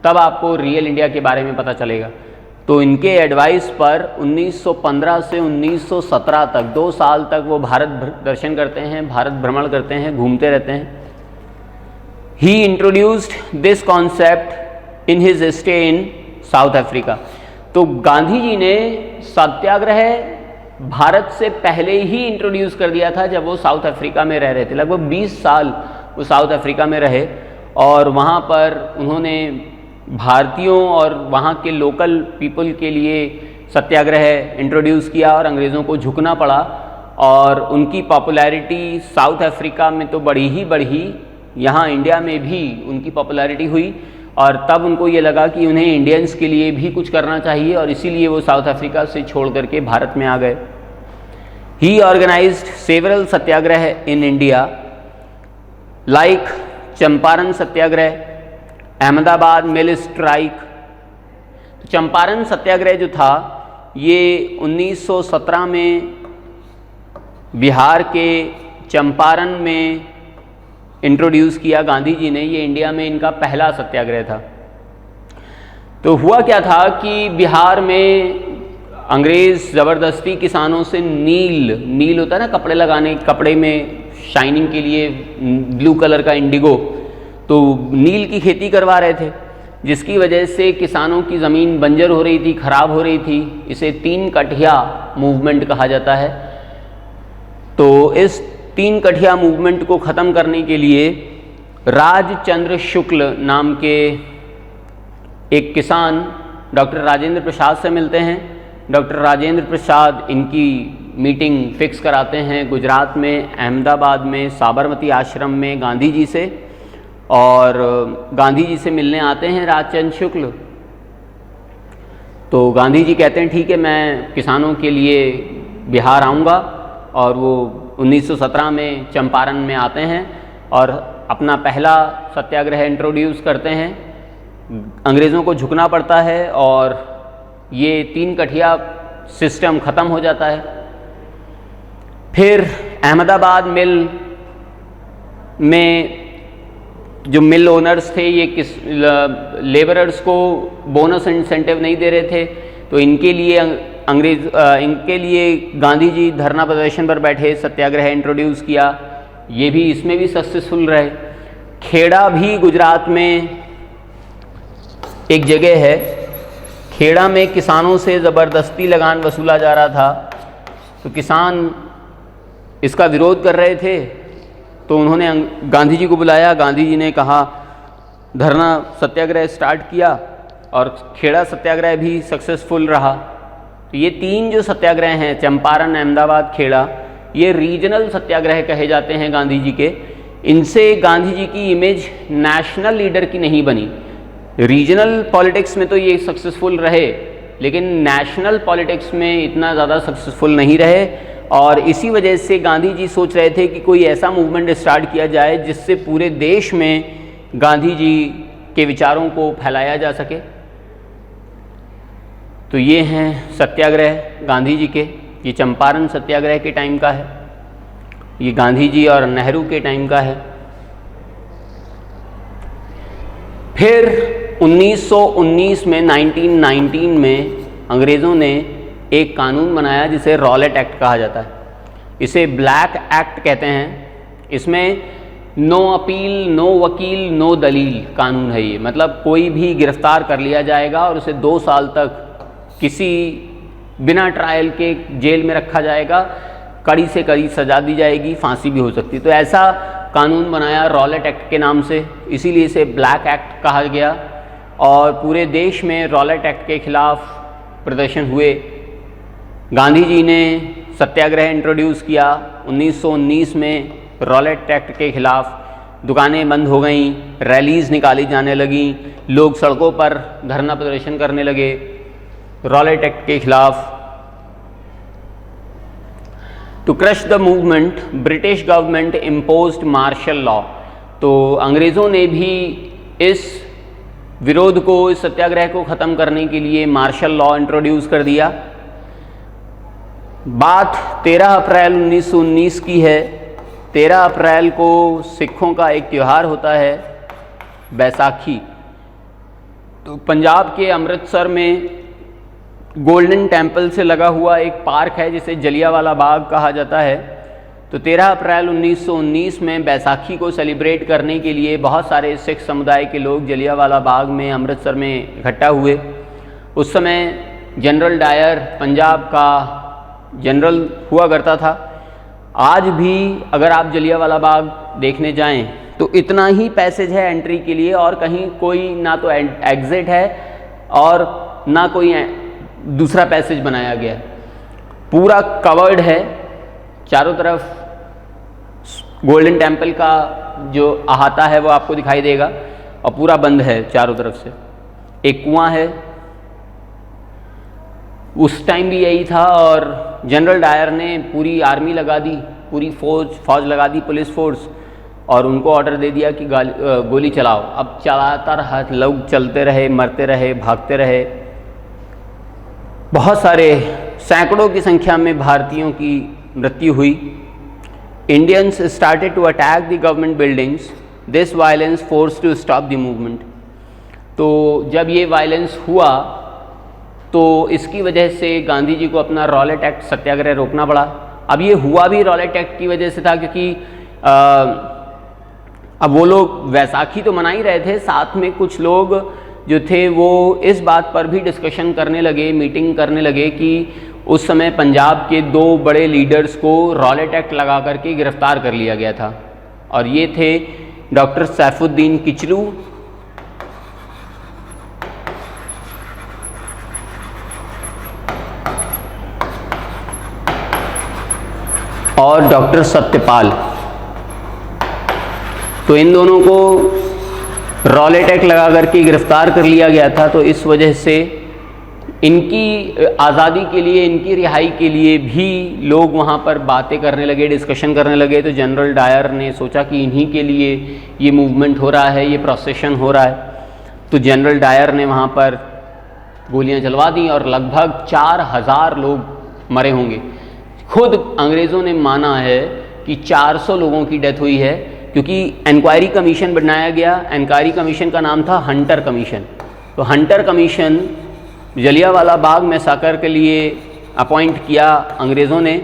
तब आपको रियल इंडिया के बारे में पता चलेगा। तो इनके एडवाइस पर 1915 से 1917 तक 2 साल तक वो भारत दर्शन करते हैं, भारत भ्रमण करते हैं, घूमते रहते हैं। He introduced this concept in his stay in South Africa. तो गांधी जी ने सत्याग्रह भारत से पहले ही इंट्रोड्यूस कर दिया था जब वो साउथ अफ्रीका में रह रहे थे। लगभग 20 साल वो साउथ अफ्रीका में रहे और वहाँ पर उन्होंने भारतीयों और वहाँ के लोकल पीपल के लिए सत्याग्रह इंट्रोड्यूस किया और अंग्रेज़ों को झुकना पड़ा और उनकी पॉपुलैरिटी साउथ अफ्रीका में तो बढ़ी ही बढ़ी, यहाँ इंडिया में भी उनकी पॉपुलैरिटी हुई और तब उनको ये लगा कि उन्हें इंडियंस के लिए भी कुछ करना चाहिए और इसीलिए वो साउथ अफ्रीका से छोड़ करके भारत में आ गए। He organised several satyagraha in India like Champaran satyagraha, Ahmedabad mill strike. Champaran satyagraha जो था ये 1917 में बिहार के चंपारण में इंट्रोड्यूस किया गांधी जी ने। ये इंडिया में इनका पहला सत्याग्रह था। तो हुआ क्या था कि बिहार में अंग्रेज़ ज़बरदस्ती किसानों से नील होता है ना कपड़े लगाने, कपड़े में शाइनिंग के लिए ब्लू कलर का इंडिगो, तो नील की खेती करवा रहे थे, जिसकी वजह से किसानों की ज़मीन बंजर हो रही थी, ख़राब हो रही थी। इसे 3 कठिया मूवमेंट कहा जाता है। तो इस 3 कठिया मूवमेंट को ख़त्म करने के लिए राजचंद्र शुक्ल नाम के एक किसान डॉक्टर राजेंद्र प्रसाद से मिलते हैं। डॉक्टर राजेंद्र प्रसाद इनकी मीटिंग फिक्स कराते हैं गुजरात में, अहमदाबाद में, साबरमती आश्रम में गांधी जी से, और गांधी जी से मिलने आते हैं राजचंद्र शुक्ल। तो गांधी जी कहते हैं ठीक है, मैं किसानों के लिए बिहार आऊँगा, और वो 1917 में चंपारण में आते हैं और अपना पहला सत्याग्रह इंट्रोड्यूस करते हैं। अंग्रेज़ों को झुकना पड़ता है और ये 3 कठिया सिस्टम ख़त्म हो जाता है। फिर अहमदाबाद मिल में जो मिल ओनर्स थे, ये लेबरर्स को बोनस इंसेंटिव नहीं दे रहे थे, तो इनके लिए गांधी जी धरना प्रदर्शन पर बैठे, सत्याग्रह इंट्रोड्यूस किया। ये भी, इसमें भी सक्सेसफुल रहे। खेड़ा भी गुजरात में एक जगह है, खेड़ा में किसानों से ज़बरदस्ती लगान वसूला जा रहा था, तो किसान इसका विरोध कर रहे थे, तो उन्होंने गांधी जी को बुलाया। गांधी जी ने कहा, धरना सत्याग्रह स्टार्ट किया और खेड़ा सत्याग्रह भी सक्सेसफुल रहा। तो ये 3 जो सत्याग्रह हैं, चंपारण, अहमदाबाद, खेड़ा, ये रीजनल सत्याग्रह कहे जाते हैं गांधी जी के। इनसे गांधी जी की इमेज नेशनल लीडर की नहीं बनी। रीजनल पॉलिटिक्स में तो ये सक्सेसफुल रहे, लेकिन नेशनल पॉलिटिक्स में इतना ज़्यादा सक्सेसफुल नहीं रहे। और इसी वजह से गांधी जी सोच रहे थे कि कोई ऐसा मूवमेंट स्टार्ट किया जाए जिससे पूरे देश में गांधी जी के विचारों को फैलाया जा सके। तो ये हैं सत्याग्रह गांधी जी के। ये चंपारण सत्याग्रह के टाइम का है, ये गांधी जी और नेहरू के टाइम का है। फिर 1919 में 1919 में अंग्रेज़ों ने एक कानून बनाया जिसे रॉलेट एक्ट कहा जाता है। इसे ब्लैक एक्ट कहते हैं। इसमें नो अपील, नो वकील, नो दलील कानून है ये। मतलब कोई भी गिरफ्तार कर लिया जाएगा और उसे 2 साल तक किसी बिना ट्रायल के जेल में रखा जाएगा, कड़ी से कड़ी सजा दी जाएगी, फांसी भी हो सकती है। तो ऐसा कानून बनाया रॉलेट एक्ट के नाम से, इसीलिए इसे ब्लैक एक्ट कहा गया। और पूरे देश में रॉलेट एक्ट के खिलाफ प्रदर्शन हुए। गांधी जी ने सत्याग्रह इंट्रोड्यूस किया 1919 में। रॉलेट एक्ट के खिलाफ दुकानें बंद हो गईं, रैलीज़ निकाली जाने लगीं, लोग सड़कों पर धरना प्रदर्शन करने लगे रॉलेट एक्ट के खिलाफ। To crush the movement British government imposed martial law. तो अंग्रेज़ों ने भी इस विरोध को, इस सत्याग्रह को ख़त्म करने के लिए मार्शल लॉ इंट्रोड्यूस कर दिया। बात 13 अप्रैल 1919 की है। 13 अप्रैल को सिखों का एक त्यौहार होता है, बैसाखी। तो पंजाब के अमृतसर में गोल्डन टेम्पल से लगा हुआ एक पार्क है जिसे जलियांवाला बाग कहा जाता है। तो 13 अप्रैल 1919 में बैसाखी को सेलिब्रेट करने के लिए बहुत सारे सिख समुदाय के लोग जलियांवाला बाग में अमृतसर में इकट्ठा हुए। उस समय जनरल डायर पंजाब का जनरल हुआ करता था। आज भी अगर आप जलियांवाला बाग देखने जाएं तो इतना ही पैसेज है एंट्री के लिए, और कहीं कोई ना तो एग्ज़िट है और ना कोई दूसरा पैसेज बनाया गया। पूरा कवर्ड है चारों तरफ। गोल्डन टेम्पल का जो अहाता है वो आपको दिखाई देगा, और पूरा बंद है चारों तरफ से। एक कुआं है, उस टाइम भी यही था। और जनरल डायर ने पूरी आर्मी लगा दी, पूरी फौज लगा दी, पुलिस फोर्स, और उनको ऑर्डर दे दिया कि गोली चलाओ। अब चलाता रहा, लोग चलते रहे, मरते रहे, भागते रहे। बहुत सारे सैकड़ों की संख्या में भारतीयों की मृत्यु हुई। Indians started to attack the government buildings, this violence force to stop the movement. तो जब ये वायलेंस हुआ तो इसकी वजह से गांधी जी को अपना रॉलेट एक्ट सत्याग्रह रोकना पड़ा। अब ये हुआ भी रॉलेट एक्ट की वजह से था, क्योंकि अब वो लोग वैसाखी तो मना ही रहे थे, साथ में कुछ लोग जो थे वो इस बात पर भी डिस्कशन करने लगे, मीटिंग करने लगे कि उस समय पंजाब के 2 बड़े लीडर्स को रॉलेट एक्ट लगा करके गिरफ्तार कर लिया गया था। और ये थे डॉक्टर सैफुद्दीन किचलू और डॉक्टर सत्यपाल। तो इन दोनों को रॉलेट एक्ट लगा करके गिरफ्तार कर लिया गया था। तो इस वजह से इनकी आज़ादी के लिए, इनकी रिहाई के लिए भी लोग वहाँ पर बातें करने लगे, डिस्कशन करने लगे। तो जनरल डायर ने सोचा कि इन्हीं के लिए ये मूवमेंट हो रहा है, ये प्रोसेशन हो रहा है। तो जनरल डायर ने वहाँ पर गोलियाँ चलवा दी और लगभग 4000 लोग मरे होंगे। खुद अंग्रेज़ों ने माना है कि 400 लोगों की डेथ हुई है, क्योंकि इंक्वायरी कमीशन बनाया गया। इंक्वायरी कमीशन का नाम था हंटर कमीशन। तो हंटर कमीशन जलियांवाला बाग मैसाकर के लिए अपॉइंट किया अंग्रेज़ों ने,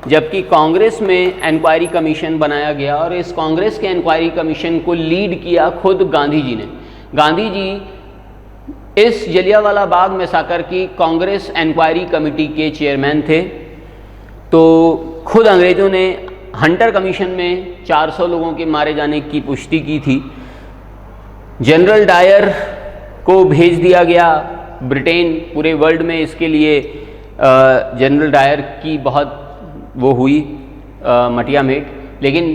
जबकि कांग्रेस में इंक्वायरी कमीशन बनाया गया। और इस कांग्रेस के इंक्वायरी कमीशन को लीड किया खुद गांधी जी ने। गांधी जी इस जलियांवाला बाग मैसाकर की कांग्रेस इंक्वायरी कमेटी के चेयरमैन थे। तो खुद अंग्रेज़ों ने हंटर कमीशन में 400 लोगों के मारे जाने की पुष्टि की थी। जनरल डायर को भेज दिया गया ब्रिटेन। पूरे वर्ल्ड में इसके लिए जनरल डायर की बहुत वो हुई मटिया मेट, लेकिन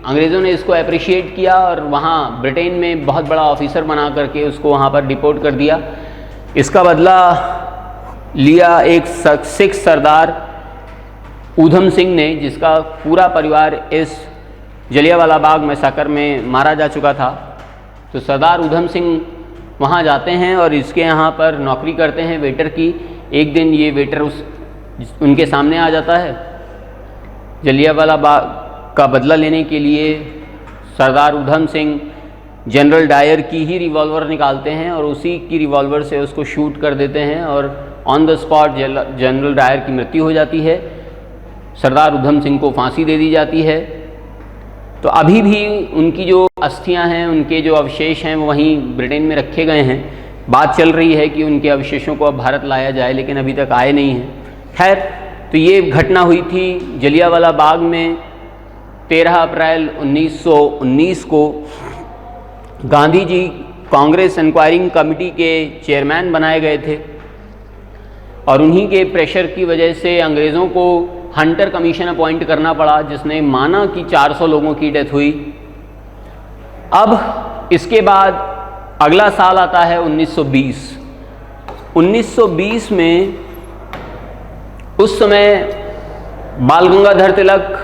अंग्रेज़ों ने इसको अप्रिशिएट किया और वहाँ ब्रिटेन में बहुत बड़ा ऑफिसर बना करके उसको वहाँ पर डिपोर्ट कर दिया। इसका बदला लिया एक सिख सरदार ऊधम सिंह ने, जिसका पूरा परिवार इस जलियांवाला बाग मैसाकर में मारा जा चुका था। तो सरदार ऊधम सिंह वहाँ जाते हैं और इसके यहाँ पर नौकरी करते हैं वेटर की। एक दिन ये वेटर उनके सामने आ जाता है। जलियांवाला बाग का बदला लेने के लिए सरदार ऊधम सिंह जनरल डायर की ही रिवॉल्वर निकालते हैं और उसी की रिवॉल्वर से उसको शूट कर देते हैं और on the spot General Dyer की मृत्यु हो जाती है। सरदार ऊधम सिंह को फांसी दे दी जाती है। तो अभी भी उनकी जो अस्थियां हैं, उनके जो अवशेष हैं, वो वहीं ब्रिटेन में रखे गए हैं। बात चल रही है कि उनके अवशेषों को अब भारत लाया जाए, लेकिन अभी तक आए नहीं हैं। खैर, तो ये घटना हुई थी जलियांवाला बाग में। 13 अप्रैल 1919 को गांधी जी कांग्रेस इंक्वायरिंग कमेटी के चेयरमैन बनाए गए थे और उन्हीं के प्रेशर की वजह से अंग्रेज़ों को हंटर कमीशन अपॉइंट करना पड़ा, जिसने माना कि 400 लोगों की डेथ हुई। अब इसके बाद अगला साल आता है 1920। 1920 में उस समय बाल गंगाधर तिलक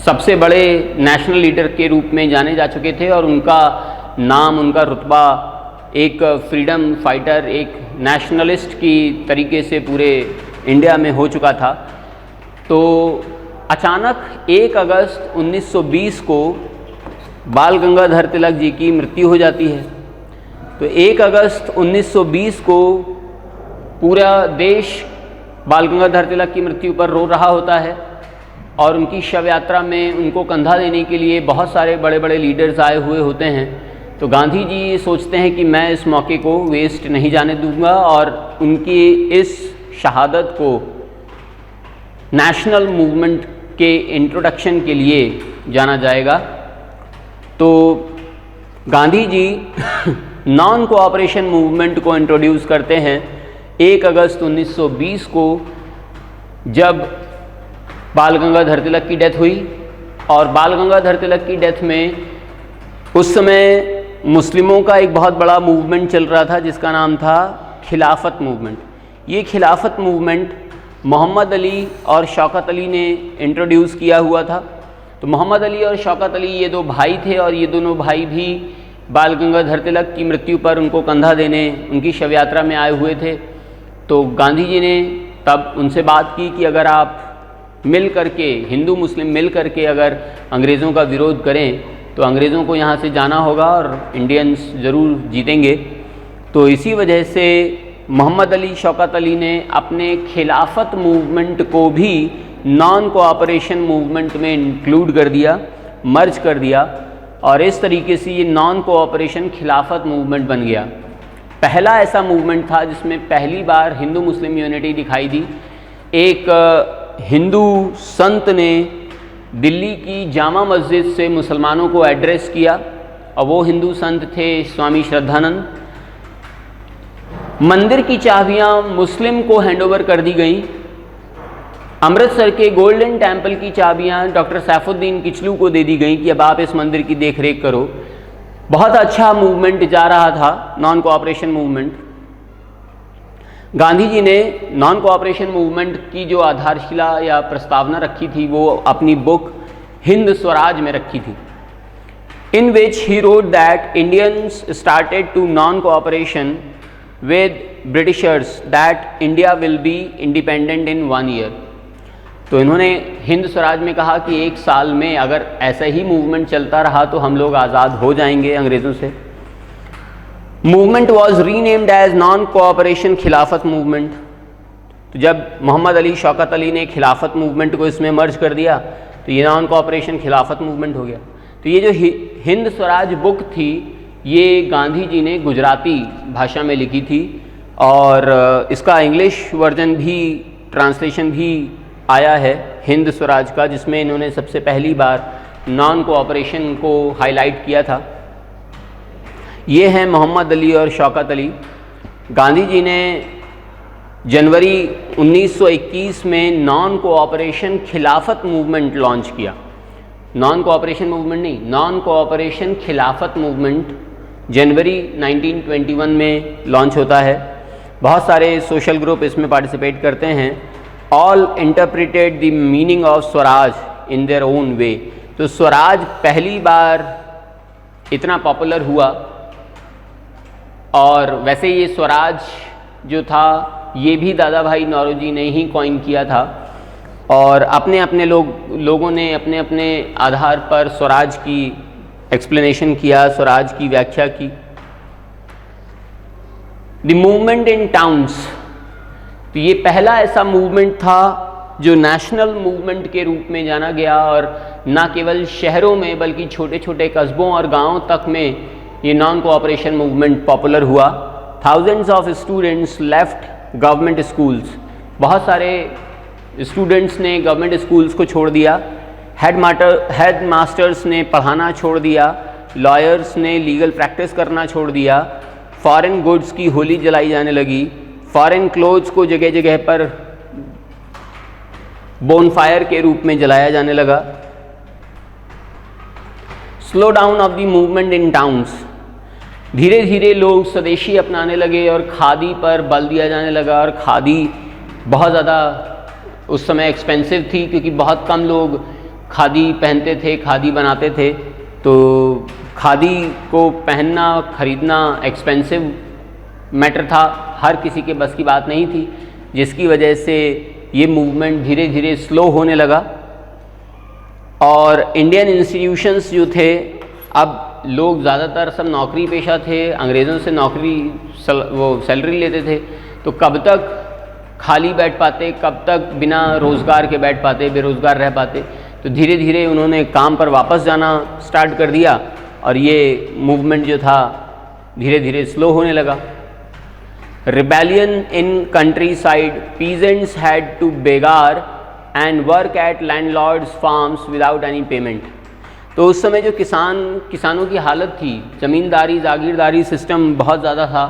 सबसे बड़े नेशनल लीडर के रूप में जाने जा चुके थे और उनका नाम, उनका रुतबा एक फ्रीडम फाइटर, एक नेशनलिस्ट की तरीके से पूरे इंडिया में हो चुका था। तो अचानक 1 अगस्त 1920 को बाल गंगाधर तिलक जी की मृत्यु हो जाती है। तो 1 अगस्त 1920 को पूरा देश बाल गंगाधर तिलक की मृत्यु पर रो रहा होता है और उनकी शव यात्रा में उनको कंधा देने के लिए बहुत सारे बड़े बड़े लीडर्स आए हुए होते हैं। तो गांधी जी सोचते हैं कि मैं इस मौके को वेस्ट नहीं जाने दूंगा और उनकी इस शहादत को नेशनल मूवमेंट के इंट्रोडक्शन के लिए जाना जाएगा। तो गांधी जी नॉन कोऑपरेशन मूवमेंट को इंट्रोड्यूस करते हैं 1 अगस्त 1920 को, जब बाल गंगाधर तिलक की डेथ हुई। और बाल गंगाधर तिलक की डेथ में उस समय मुस्लिमों का एक बहुत बड़ा मूवमेंट चल रहा था जिसका नाम था खिलाफत मूवमेंट। ये खिलाफत मूवमेंट मोहम्मद अली और शौकत अली ने इंट्रोड्यूस किया हुआ था। तो मोहम्मद अली और शौकत अली ये 2 भाई थे और ये दोनों भाई भी बाल गंगाधर तिलक की मृत्यु पर उनको कंधा देने उनकी शव यात्रा में आए हुए थे। तो गांधी जी ने तब उनसे बात की कि अगर आप मिल करके, हिंदू मुस्लिम मिल करके अगर अंग्रेज़ों का विरोध करें तो अंग्रेज़ों को यहाँ से जाना होगा और इंडियंस ज़रूर जीतेंगे। तो इसी वजह से मोहम्मद अली, शौकत अली ने अपने खिलाफत मूवमेंट को भी नॉन कोऑपरेशन मूवमेंट में इंक्लूड कर दिया, मर्ज कर दिया और इस तरीके से ये नॉन कोऑपरेशन खिलाफत मूवमेंट बन गया। पहला ऐसा मूवमेंट था जिसमें पहली बार हिंदू मुस्लिम यूनिटी दिखाई दी। एक हिंदू संत ने दिल्ली की जामा मस्जिद से मुसलमानों को एड्रेस किया और वो हिंदू संत थे स्वामी श्रद्धानंद। मंदिर की चाबियां मुस्लिम को हैंडओवर कर दी गई। अमृतसर के गोल्डन टेम्पल की चाबियां डॉक्टर सैफुद्दीन किचलू को दे दी गई कि अब आप इस मंदिर की देखरेख करो। बहुत अच्छा मूवमेंट जा रहा था, non cooperation movement. Gandhi ji ने नॉन कोऑपरेशन मूवमेंट की जो आधारशिला या प्रस्तावना रखी थी वो अपनी बुक हिंद स्वराज में रखी थी, in which he wrote that Indians started to non cooperation with Britishers that India will be independent in 1 year. तो इन्होंने हिंद स्वराज में कहा कि 1 साल में अगर ऐसा ही मूवमेंट चलता रहा तो हम लोग आज़ाद हो जाएंगे अंग्रेज़ों से। Movement was renamed as non cooperation Khilafat movement. तो जब मोहम्मद अली, शौकत अली ने खिलाफत मूवमेंट को इसमें मर्ज कर दिया तो ये नॉन कोऑपरेशन खिलाफत मूवमेंट हो गया। तो ये जो हिंद स्वराज बुक थी ये गांधी जी ने गुजराती भाषा में लिखी थी और इसका इंग्लिश वर्जन भी, ट्रांसलेशन भी आया है हिंद स्वराज का, जिसमें इन्होंने सबसे पहली बार नॉन कोऑपरेशन को हाईलाइट किया था। ये हैं मोहम्मद अली और शौकत अली। गांधी जी ने जनवरी 1921 में non cooperation Khilafat movement launch किया। नॉन कोऑपरेशन मूवमेंट नहीं, नॉन कोऑपरेशन खिलाफत मूवमेंट जनवरी 1921 में लॉन्च होता है। बहुत सारे सोशल ग्रुप इसमें पार्टिसिपेट करते हैं all interpreted the meaning of Swaraj in their own way. तो स्वराज पहली बार इतना पॉपुलर हुआ, और वैसे ये स्वराज जो था ये भी दादा भाई नौरोजी ने ही कॉइन किया था, और अपने अपने लोगों ने अपने अपने आधार पर स्वराज की एक्सप्लेनेशन किया, स्वराज की व्याख्या की। द मूवमेंट इन टाउन्स, तो ये पहला ऐसा मूवमेंट था जो नेशनल मूवमेंट के रूप में जाना गया, और ना केवल शहरों में बल्कि छोटे छोटे कस्बों और गांवों तक में ये नॉन कोऑपरेशन मूवमेंट पॉपुलर हुआ। Thousands of students left government schools, बहुत सारे स्टूडेंट्स ने गवर्नमेंट स्कूल्स को छोड़ दिया, हेड मास्टर्स ने पढ़ाना छोड़ दिया, लॉयर्स ने लीगल प्रैक्टिस करना छोड़ दिया, फॉरेन गुड्स की होली जलाई जाने लगी, फॉरेन क्लोथ्स को जगह जगह पर बोनफायर के रूप में जलाया जाने लगा। Slow down of the movement in towns, धीरे धीरे लोग स्वदेशी अपनाने लगे और खादी पर बल दिया जाने लगा, और खादी बहुत ज़्यादा उस समय एक्सपेंसिव थी क्योंकि बहुत कम लोग खादी पहनते थे, खादी बनाते थे, तो खादी को पहनना खरीदना एक्सपेंसिव मैटर था, हर किसी के बस की बात नहीं थी, जिसकी वजह से ये मूवमेंट धीरे धीरे स्लो होने लगा। और इंडियन इंस्टीट्यूशंस जो थे, अब लोग ज़्यादातर सब नौकरी पेशा थे, अंग्रेज़ों से नौकरी वो सैलरी लेते थे, तो कब तक खाली बैठ पाते, कब तक बिना रोज़गार के बैठ पाते, बेरोज़गार रह पाते। तो धीरे धीरे उन्होंने काम पर वापस जाना स्टार्ट कर दिया, और ये मूवमेंट जो था धीरे धीरे स्लो होने लगा। Rebellion in countryside, peasants had to begar and work at landlords' farms without any payment। तो उस समय जो किसानों की हालत थी, ज़मींदारी जागीरदारी सिस्टम बहुत ज़्यादा था,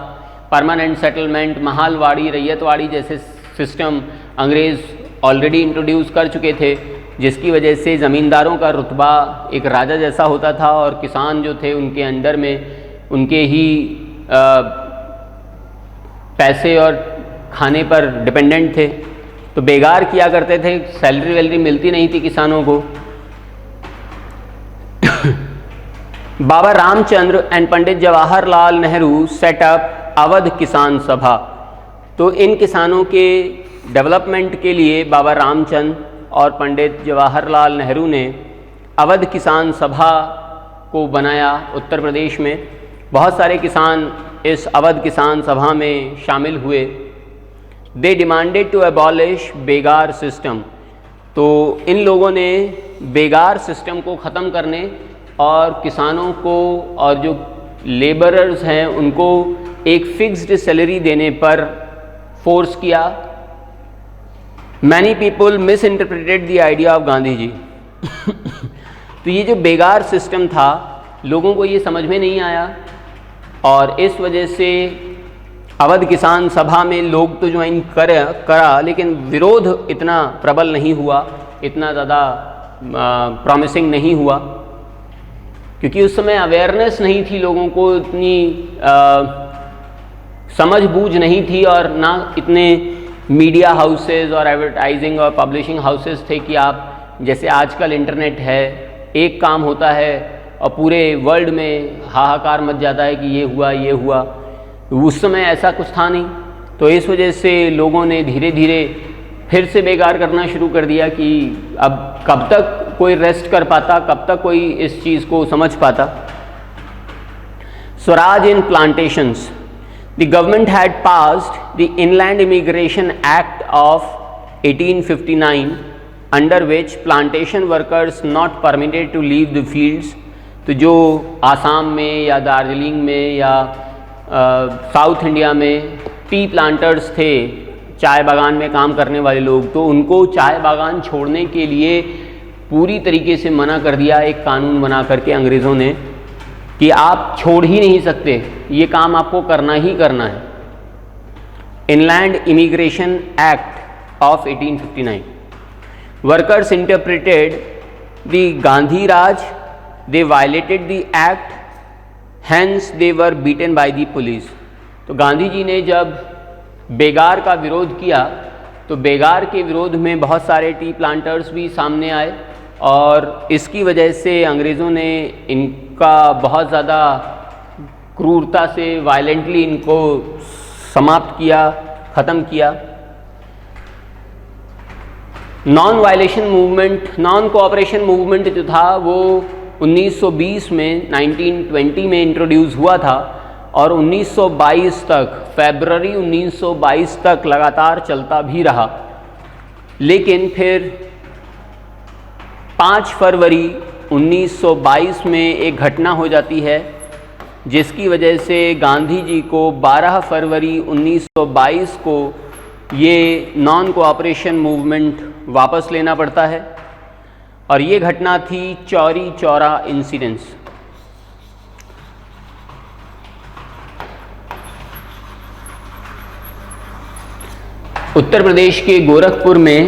परमानेंट सेटलमेंट, महालवाड़ी, रैयतवाड़ी जैसे सिस्टम अंग्रेज़ ऑलरेडी इंट्रोड्यूस कर चुके थे, जिसकी वजह से ज़मींदारों का रुतबा एक राजा जैसा होता था, और किसान जो थे उनके अंडर में उनके ही पैसे और खाने पर डिपेंडेंट थे, तो बेगार किया करते थे, सैलरी वैलरी मिलती नहीं थी किसानों को। Baba Ramchandra and Pandit Jawaharlal Nehru set up Awadh Kisan Sabha. तो इन किसानों के डेवलपमेंट के लिए बाबा रामचंद्र और पंडित जवाहरलाल नेहरू ने अवध किसान सभा को बनाया उत्तर प्रदेश में। बहुत सारे किसान इस अवध किसान सभा में शामिल हुए। They demanded to abolish begar system. तो इन लोगों ने बेगार सिस्टम को ख़त्म करने और किसानों को और जो लेबरर्स हैं उनको एक फिक्स्ड सैलरी देने पर फोर्स किया। Many people misinterpreted the idea of Gandhi ji. तो ये जो बेगार सिस्टम था लोगों को ये समझ में नहीं आया, और इस वजह से अवध किसान सभा में लोग तो ज्वाइन करा, लेकिन विरोध इतना प्रबल नहीं हुआ, इतना ज़्यादा प्रॉमिसिंग नहीं हुआ, क्योंकि उस समय अवेयरनेस नहीं थी, लोगों को इतनी समझ बूझ नहीं थी, और ना इतने मीडिया हाउसेज और एडवर्टाइजिंग और पब्लिशिंग हाउसेज थे कि आप जैसे आजकल इंटरनेट है, एक काम होता है और पूरे वर्ल्ड में हाहाकार मच जाता है कि ये हुआ ये हुआ। उस समय ऐसा कुछ था नहीं, तो इस वजह से लोगों ने धीरे धीरे फिर से बेकार करना शुरू कर दिया कि अब कब तक कोई रेस्ट कर पाता, कब तक कोई इस चीज़ को समझ पाता। Swaraj in plantations. The government had passed the inland immigration act of 1859 under which plantation workers not permitted to leave the fields. तो जो आसाम में या दार्जिलिंग में या साउथ इंडिया में टी प्लांटर्स थे, चाय बागान में काम करने वाले लोग, तो उनको चाय बागान छोड़ने के लिए पूरी तरीके से मना कर दिया एक कानून बना करके अंग्रेज़ों ने कि आप छोड़ ही नहीं सकते, ये काम आपको करना ही करना है। Inland immigration act of 1859। Workers interpreted the Gandhi Raj, they violated the act, hence they were beaten by the police। तो गांधी जी ने जब बेगार का विरोध किया तो बेगार के विरोध में बहुत सारे टी प्लांटर्स भी सामने आए और इसकी वजह से अंग्रेज़ों ने इनका बहुत ज़्यादा क्रूरता से वायलेंटली इनको समाप्त किया, ख़त्म किया। Non violation movement, non cooperation movement जो था वो 1920 में 1920 में इंट्रोड्यूस हुआ था और 1922 तक, फरवरी 1922 तक लगातार चलता भी रहा। लेकिन फिर 5 फरवरी 1922 में एक घटना हो जाती है जिसकी वजह से गांधी जी को 12 फरवरी 1922 को ये नॉन कोऑपरेशन मूवमेंट वापस लेना पड़ता है और ये घटना थी चौरी चौरा इंसिडेंस। उत्तर प्रदेश के गोरखपुर में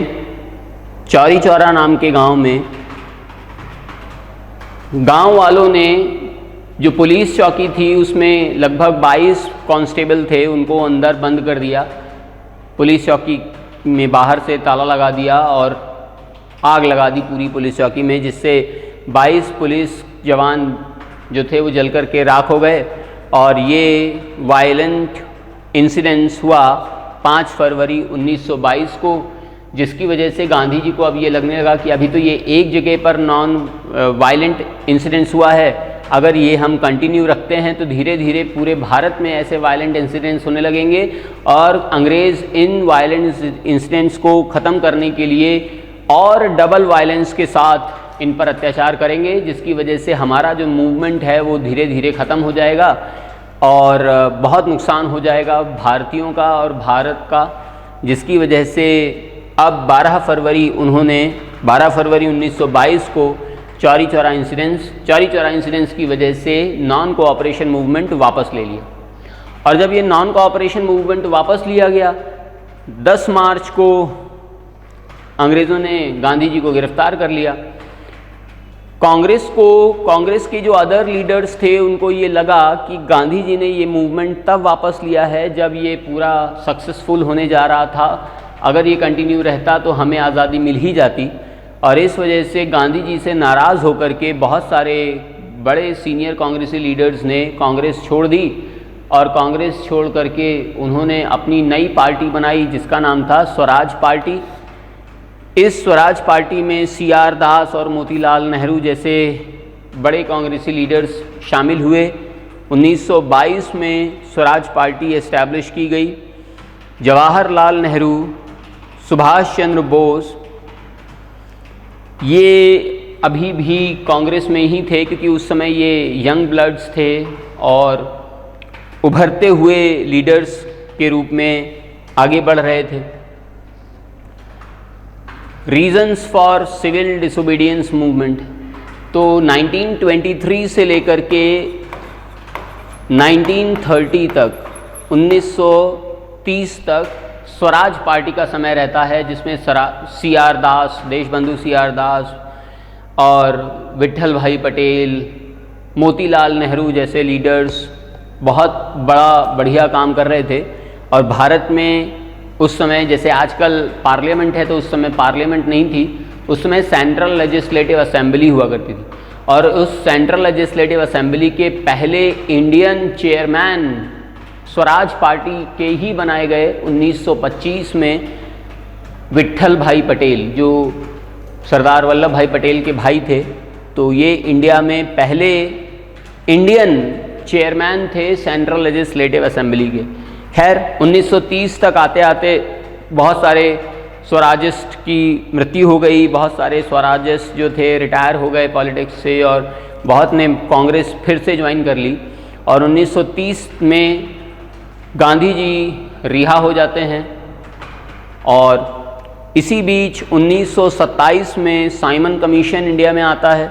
चौरी चौरा नाम के गांव में गांव वालों ने, जो पुलिस चौकी थी उसमें लगभग 22 कांस्टेबल थे, उनको अंदर बंद कर दिया। पुलिस चौकी में बाहर से ताला लगा दिया और आग लगा दी पूरी पुलिस चौकी में, जिससे 22 पुलिस जवान जो थे वो जल कर के राख हो गए और ये वायलेंट इंसिडेंस हुआ 5 फरवरी 1922 को, जिसकी वजह से गांधी जी को अब ये लगने लगा कि अभी तो ये एक जगह पर नॉन वायलेंट इंसिडेंट्स हुआ है, अगर ये हम कंटिन्यू रखते हैं तो धीरे धीरे पूरे भारत में ऐसे वायलेंट इंसिडेंट्स होने लगेंगे और अंग्रेज़ इन वायलेंट इंसिडेंट्स को ख़त्म करने के लिए और डबल वायलेंस के साथ इन पर अत्याचार करेंगे, जिसकी वजह से हमारा जो मूवमेंट है वो धीरे धीरे ख़त्म हो जाएगा और बहुत नुकसान हो जाएगा भारतीयों का और भारत का। जिसकी वजह से अब 12 फरवरी 1922 को चौरी चौरा इंसिडेंस की वजह से नॉन कोऑपरेशन मूवमेंट वापस ले लिया। और जब ये नॉन कोऑपरेशन मूवमेंट वापस लिया गया, 10 मार्च को अंग्रेज़ों ने गांधी जी को गिरफ्तार कर लिया। कांग्रेस के जो अदर लीडर्स थे उनको ये लगा कि गांधी जी ने ये मूवमेंट तब वापस लिया है जब ये पूरा सक्सेसफुल होने जा रहा था, अगर ये कंटिन्यू रहता तो हमें आज़ादी मिल ही जाती। और इस वजह से गांधी जी से नाराज़ होकर के बहुत सारे बड़े सीनियर कांग्रेसी लीडर्स ने कांग्रेस छोड़ दी और कांग्रेस छोड़ करके उन्होंने अपनी नई पार्टी बनाई जिसका नाम था स्वराज पार्टी। इस स्वराज पार्टी में CR दास और मोतीलाल नेहरू जैसे बड़े कांग्रेसी लीडर्स शामिल हुए। 1922 में स्वराज पार्टी एस्टैब्लिश की गई। जवाहरलाल नेहरू, सुभाष चंद्र बोस ये अभी भी कांग्रेस में ही थे क्योंकि उस समय ये यंग ब्लड्स थे और उभरते हुए लीडर्स के रूप में आगे बढ़ रहे थे। Reasons for civil disobedience movement, तो 1923 से लेकर के 1930 तक 1930 तक स्वराज पार्टी का समय रहता है, जिसमें CR दास, देशबंधु CR दास और विट्ठल भाई पटेल, मोतीलाल नेहरू जैसे लीडर्स बहुत बढ़िया काम कर रहे थे। और भारत में उस समय, जैसे आजकल पार्लियामेंट है तो उस समय पार्लियामेंट नहीं थी, उस समय सेंट्रल लेजिस्लेटिव असेंबली हुआ करती थी और उस सेंट्रल लेजिस्लेटिव असेंबली के पहले इंडियन चेयरमैन स्वराज पार्टी के ही बनाए गए 1925 में विट्ठल भाई पटेल, जो सरदार वल्लभ भाई पटेल के भाई थे। तो ये इंडिया में पहले इंडियन चेयरमैन थे सेंट्रल लेजिस्लेटिव असेंबली के। खैर 1930 तक आते आते बहुत सारे स्वराजिस्ट की मृत्यु हो गई, बहुत सारे स्वराजिस्ट जो थे रिटायर हो गए पॉलिटिक्स से और बहुत ने कांग्रेस फिर से ज्वाइन कर ली। और 1930 में गांधी जी रिहा हो जाते हैं और इसी बीच 1927 में साइमन कमीशन इंडिया में आता है।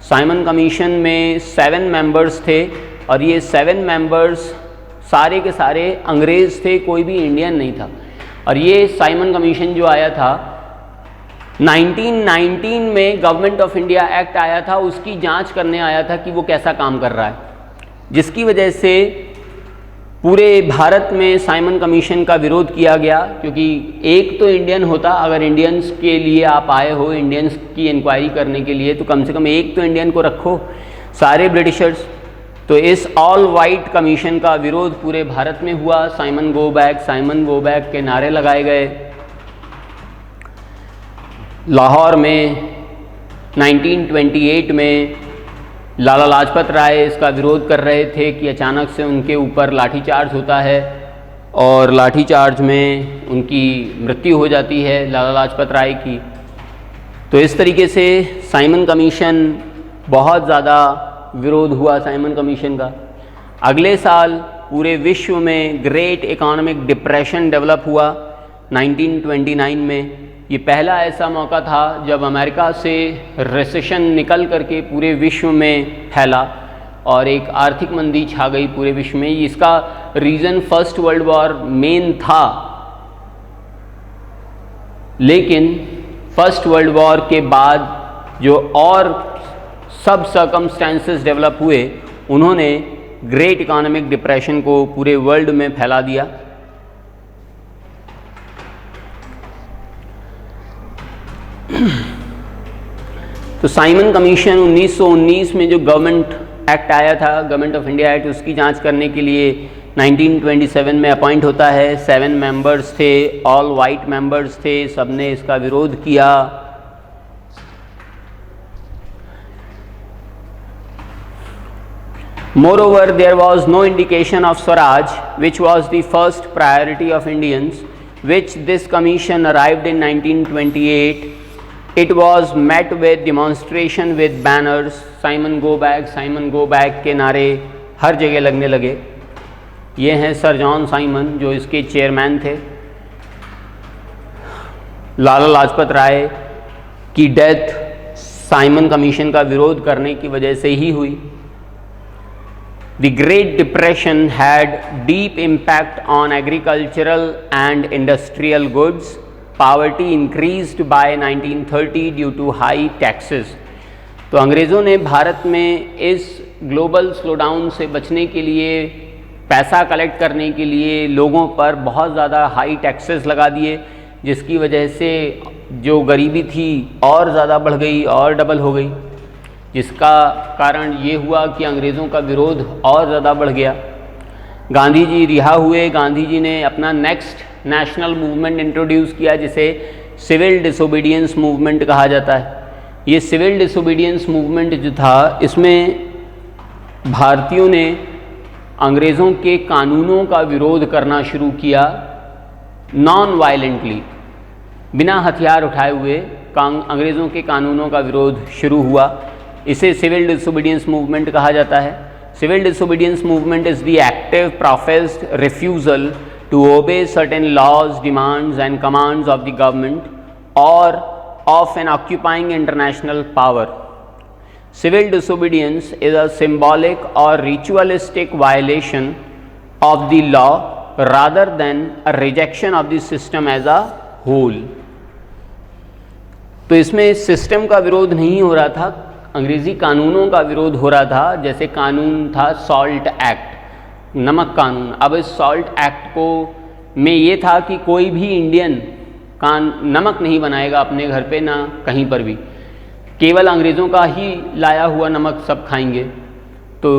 साइमन कमीशन में 7 मेंबर्स थे और ये 7 मेंबर्स सारे के सारे अंग्रेज़ थे, कोई भी इंडियन नहीं था। और ये साइमन कमीशन जो आया था 1919 में गवर्नमेंट ऑफ इंडिया एक्ट आया था, उसकी जांच करने आया था कि वो कैसा काम कर रहा है, जिसकी वजह से पूरे भारत में साइमन कमीशन का विरोध किया गया, क्योंकि एक तो इंडियन होता, अगर इंडियंस के लिए आप आए हो इंडियंस की इंक्वायरी करने के लिए, तो कम से कम एक तो इंडियन को रखो, सारे ब्रिटिशर्स। तो इस ऑल वाइट कमीशन का विरोध पूरे भारत में हुआ। साइमन गो बैक के नारे लगाए गए। लाहौर में 1928 में लाला लाजपत राय इसका विरोध कर रहे थे कि अचानक से उनके ऊपर लाठीचार्ज होता है और लाठीचार्ज में उनकी मृत्यु हो जाती है लाला लाजपत राय की। तो इस तरीके से साइमन कमीशन, बहुत ज़्यादा विरोध हुआ साइमन कमीशन का। अगले साल पूरे विश्व में ग्रेट इकोनॉमिक डिप्रेशन डेवलप हुआ 1929 में। ये पहला ऐसा मौका था जब अमेरिका से रिसेशन निकल करके पूरे विश्व में फैला और एक आर्थिक मंदी छा गई पूरे विश्व में। इसका reason first world war main था, लेकिन फर्स्ट वर्ल्ड वॉर के बाद जो और सब सर्कमस्टेंसेस डेवलप हुए, उन्होंने ग्रेट इकोनॉमिक डिप्रेशन को पूरे वर्ल्ड में फैला दिया। तो साइमन कमीशन 1919 में जो गवर्नमेंट एक्ट आया था, गवर्नमेंट ऑफ इंडिया एक्ट, उसकी जांच करने के लिए 1927 में अपॉइंट होता है। 7 मेंबर्स थे, ऑल वाइट मेंबर्स थे, सबने इसका विरोध किया। Moreover, there was no indication of Swaraj, which was the first priority of Indians, which this commission arrived in 1928. It was met with demonstration with banners, Simon go back के नारे हर जगह लगने लगे। ये हैं सर जॉन साइमन, जो इसके chairman थे। लाला लाजपत राय की डेथ साइमन कमीशन का विरोध करने की वजह से ही हुई। The Great Depression had deep impact on agricultural and industrial goods. Poverty increased by 1930 due to high taxes. तो अंग्रेज़ों ने भारत में इस ग्लोबल स्लोडाउन से बचने के लिए, पैसा कलेक्ट करने के लिए लोगों पर बहुत ज़्यादा हाई टैक्सेस लगा दिए, जिसकी वजह से जो गरीबी थी और ज़्यादा बढ़ गई और डबल हो गई, जिसका कारण ये हुआ कि अंग्रेज़ों का विरोध और ज़्यादा बढ़ गया। गांधी जी रिहा हुए। गांधी जी ने अपना नेक्स्ट नेशनल मूवमेंट इंट्रोड्यूस किया, जिसे सिविल डिसोबीडियंस मूवमेंट कहा जाता है। ये सिविल डिसोबीडियंस मूवमेंट जो था, इसमें भारतीयों ने अंग्रेज़ों के कानूनों का विरोध करना शुरू किया, नॉन वायलेंटली, बिना हथियार उठाए हुए अंग्रेज़ों के कानूनों का विरोध शुरू हुआ। इसे सिविल डिसोबीडियंस मूवमेंट कहा जाता है। Civil disobedience movement is the active professed refusal to obey certain laws, demands and commands of the government और of an occupying international power. Civil disobedience is a symbolic or ritualistic violation of the law rather than a rejection of the system as a whole. तो इसमें system का विरोध नहीं हो रहा था, अंग्रेज़ी कानूनों का विरोध हो रहा था। जैसे कानून था सॉल्ट एक्ट, नमक कानून। अब इस सॉल्ट एक्ट को में ये था कि कोई भी इंडियन नमक नहीं बनाएगा अपने घर पे, ना कहीं पर भी, केवल अंग्रेज़ों का ही लाया हुआ नमक सब खाएंगे। तो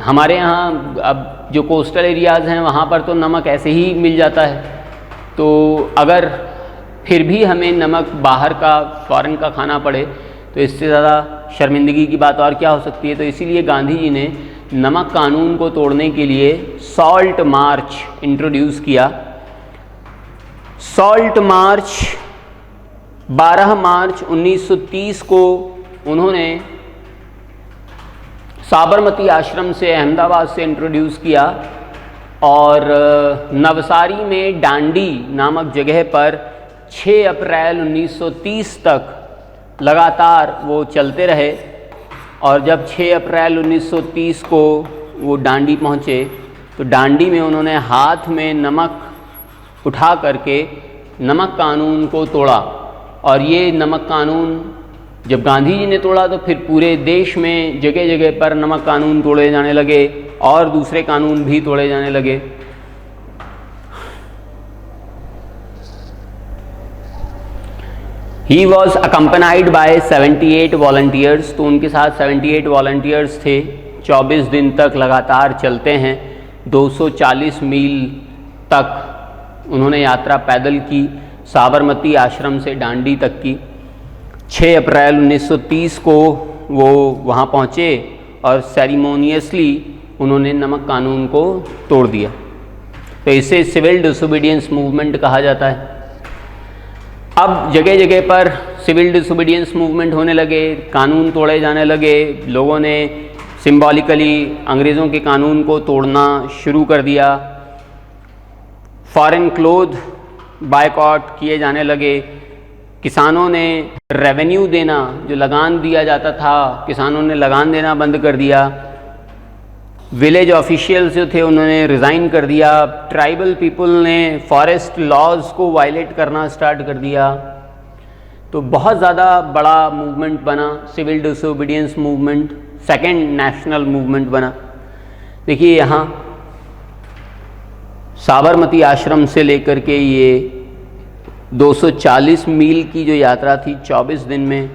हमारे यहाँ अब जो कोस्टल एरियाज़ हैं, वहाँ पर तो नमक ऐसे ही मिल जाता है। तो अगर फिर भी हमें नमक बाहर का, फॉरेन का खाना पड़े, तो इससे ज़्यादा शर्मिंदगी की बात और क्या हो सकती है। तो इसीलिए गांधी जी ने नमक कानून को तोड़ने के लिए सॉल्ट मार्च इंट्रोड्यूस किया। सॉल्ट मार्च 12 मार्च 1930 को उन्होंने साबरमती आश्रम से, अहमदाबाद से इंट्रोड्यूस किया और नवसारी में डांडी नामक जगह पर 6 अप्रैल 1930 तक लगातार वो चलते रहे। और जब 6 अप्रैल 1930 को वो डांडी पहुँचे, तो डांडी में उन्होंने हाथ में नमक उठा करके नमक कानून को तोड़ा। और ये नमक कानून जब गांधी जी ने तोड़ा, तो फिर पूरे देश में जगह जगह पर नमक कानून तोड़े जाने लगे और दूसरे कानून भी तोड़े जाने लगे। ही वॉज अकम्पनाइड बाय 78 वॉलंटियर्स, तो उनके साथ 78 वॉलंटियर्स थे। 24 दिन तक लगातार चलते हैं। 240 मील तक उन्होंने यात्रा पैदल की, साबरमती आश्रम से डांडी तक की। 6 अप्रैल 1930 को वो वहाँ पहुँचे और सेरिमोनियसली उन्होंने नमक कानून को तोड़ दिया। तो इसे सिविल डिसोबीडियंस मूवमेंट कहा जाता है। अब जगह जगह पर सिविल डिसोबीडियंस मूवमेंट होने लगे, कानून तोड़े जाने लगे, लोगों ने सिंबॉलिकली अंग्रेज़ों के कानून को तोड़ना शुरू कर दिया। फॉरेन क्लोथ बायकॉट किए जाने लगे। किसानों ने रेवेन्यू देना, जो लगान दिया जाता था, किसानों ने लगान देना बंद कर दिया। विलेज ऑफिशियल्स जो थे उन्होंने रिज़ाइन कर दिया। ट्राइबल पीपल ने फॉरेस्ट लॉज को वायलेट करना स्टार्ट कर दिया। तो बहुत ज़्यादा बड़ा मूवमेंट बना civil disobedience movement, second national movement बना। देखिए यहाँ साबरमती आश्रम से लेकर के ये 240 मील की जो यात्रा थी 24 दिन में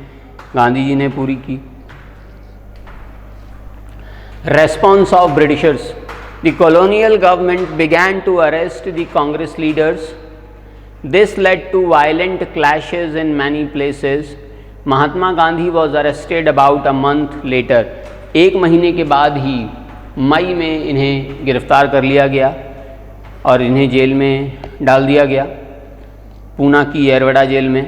गांधी जी ने पूरी की। Response of Britishers. The colonial government began to arrest the Congress leaders. This led to violent clashes in many places. Mahatma Gandhi was arrested about a month later. 1 महीने के बाद ही मई में इन्हें गिरफ्तार कर लिया गया और इन्हें जेल में डाल दिया गया, पूना की येरवड़ा जेल में।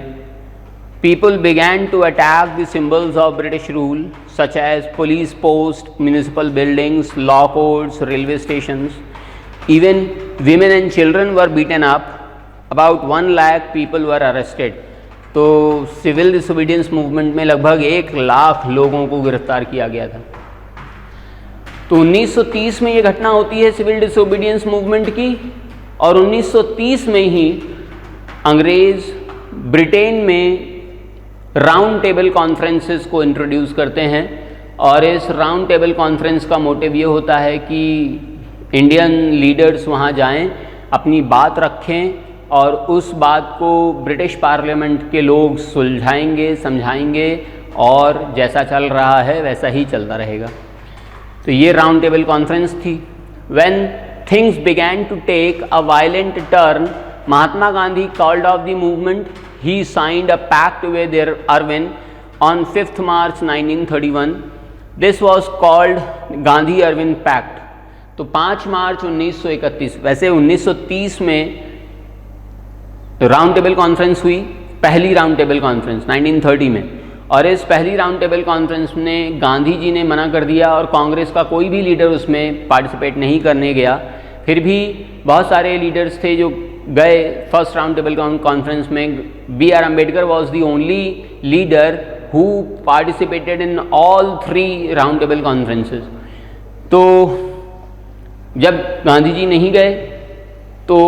People began to attack the symbols of British rule, such as police posts, municipal buildings, law courts, railway stations. Even women and children were beaten up. About 1 lakh people were arrested. तो civil disobedience movement में लगभग 1 लाख लोगों को गिरफ्तार किया गया था। तो 1930 में ये घटना होती है सिविल डिसोबीडियंस मूवमेंट की, और 1930 में ही अंग्रेज़ ब्रिटेन में राउंड टेबल कॉन्फ्रेंसेस को इंट्रोड्यूस करते हैं। और इस राउंड टेबल कॉन्फ्रेंस का मोटिव ये होता है कि इंडियन लीडर्स वहाँ जाएं, अपनी बात रखें और उस बात को ब्रिटिश पार्लियामेंट के लोग सुलझाएंगे, समझाएंगे और जैसा चल रहा है वैसा ही चलता रहेगा। तो ये राउंड टेबल कॉन्फ्रेंस थी। When things began to take a violent turn, Mahatma Gandhi called off the movement. He signed a pact with Irwin on 5th March 1931. This was called Gandhi-Irwin Pact. तो 5 मार्च 1931, वैसे 1930 में round table conference हुई, पहली round table conference 1930 में, और इस पहली round table conference में गांधी जी ने मना कर दिया और कांग्रेस का कोई भी लीडर उसमें पार्टिसिपेट नहीं करने गया। फिर भी बहुत सारे लीडर्स थे जो गए फर्स्ट राउंड टेबल कॉन्फ्रेंस में। B.R. Ambedkar was the only leader who participated in all 3 round table conferences. तो जब गांधी जी नहीं गए तो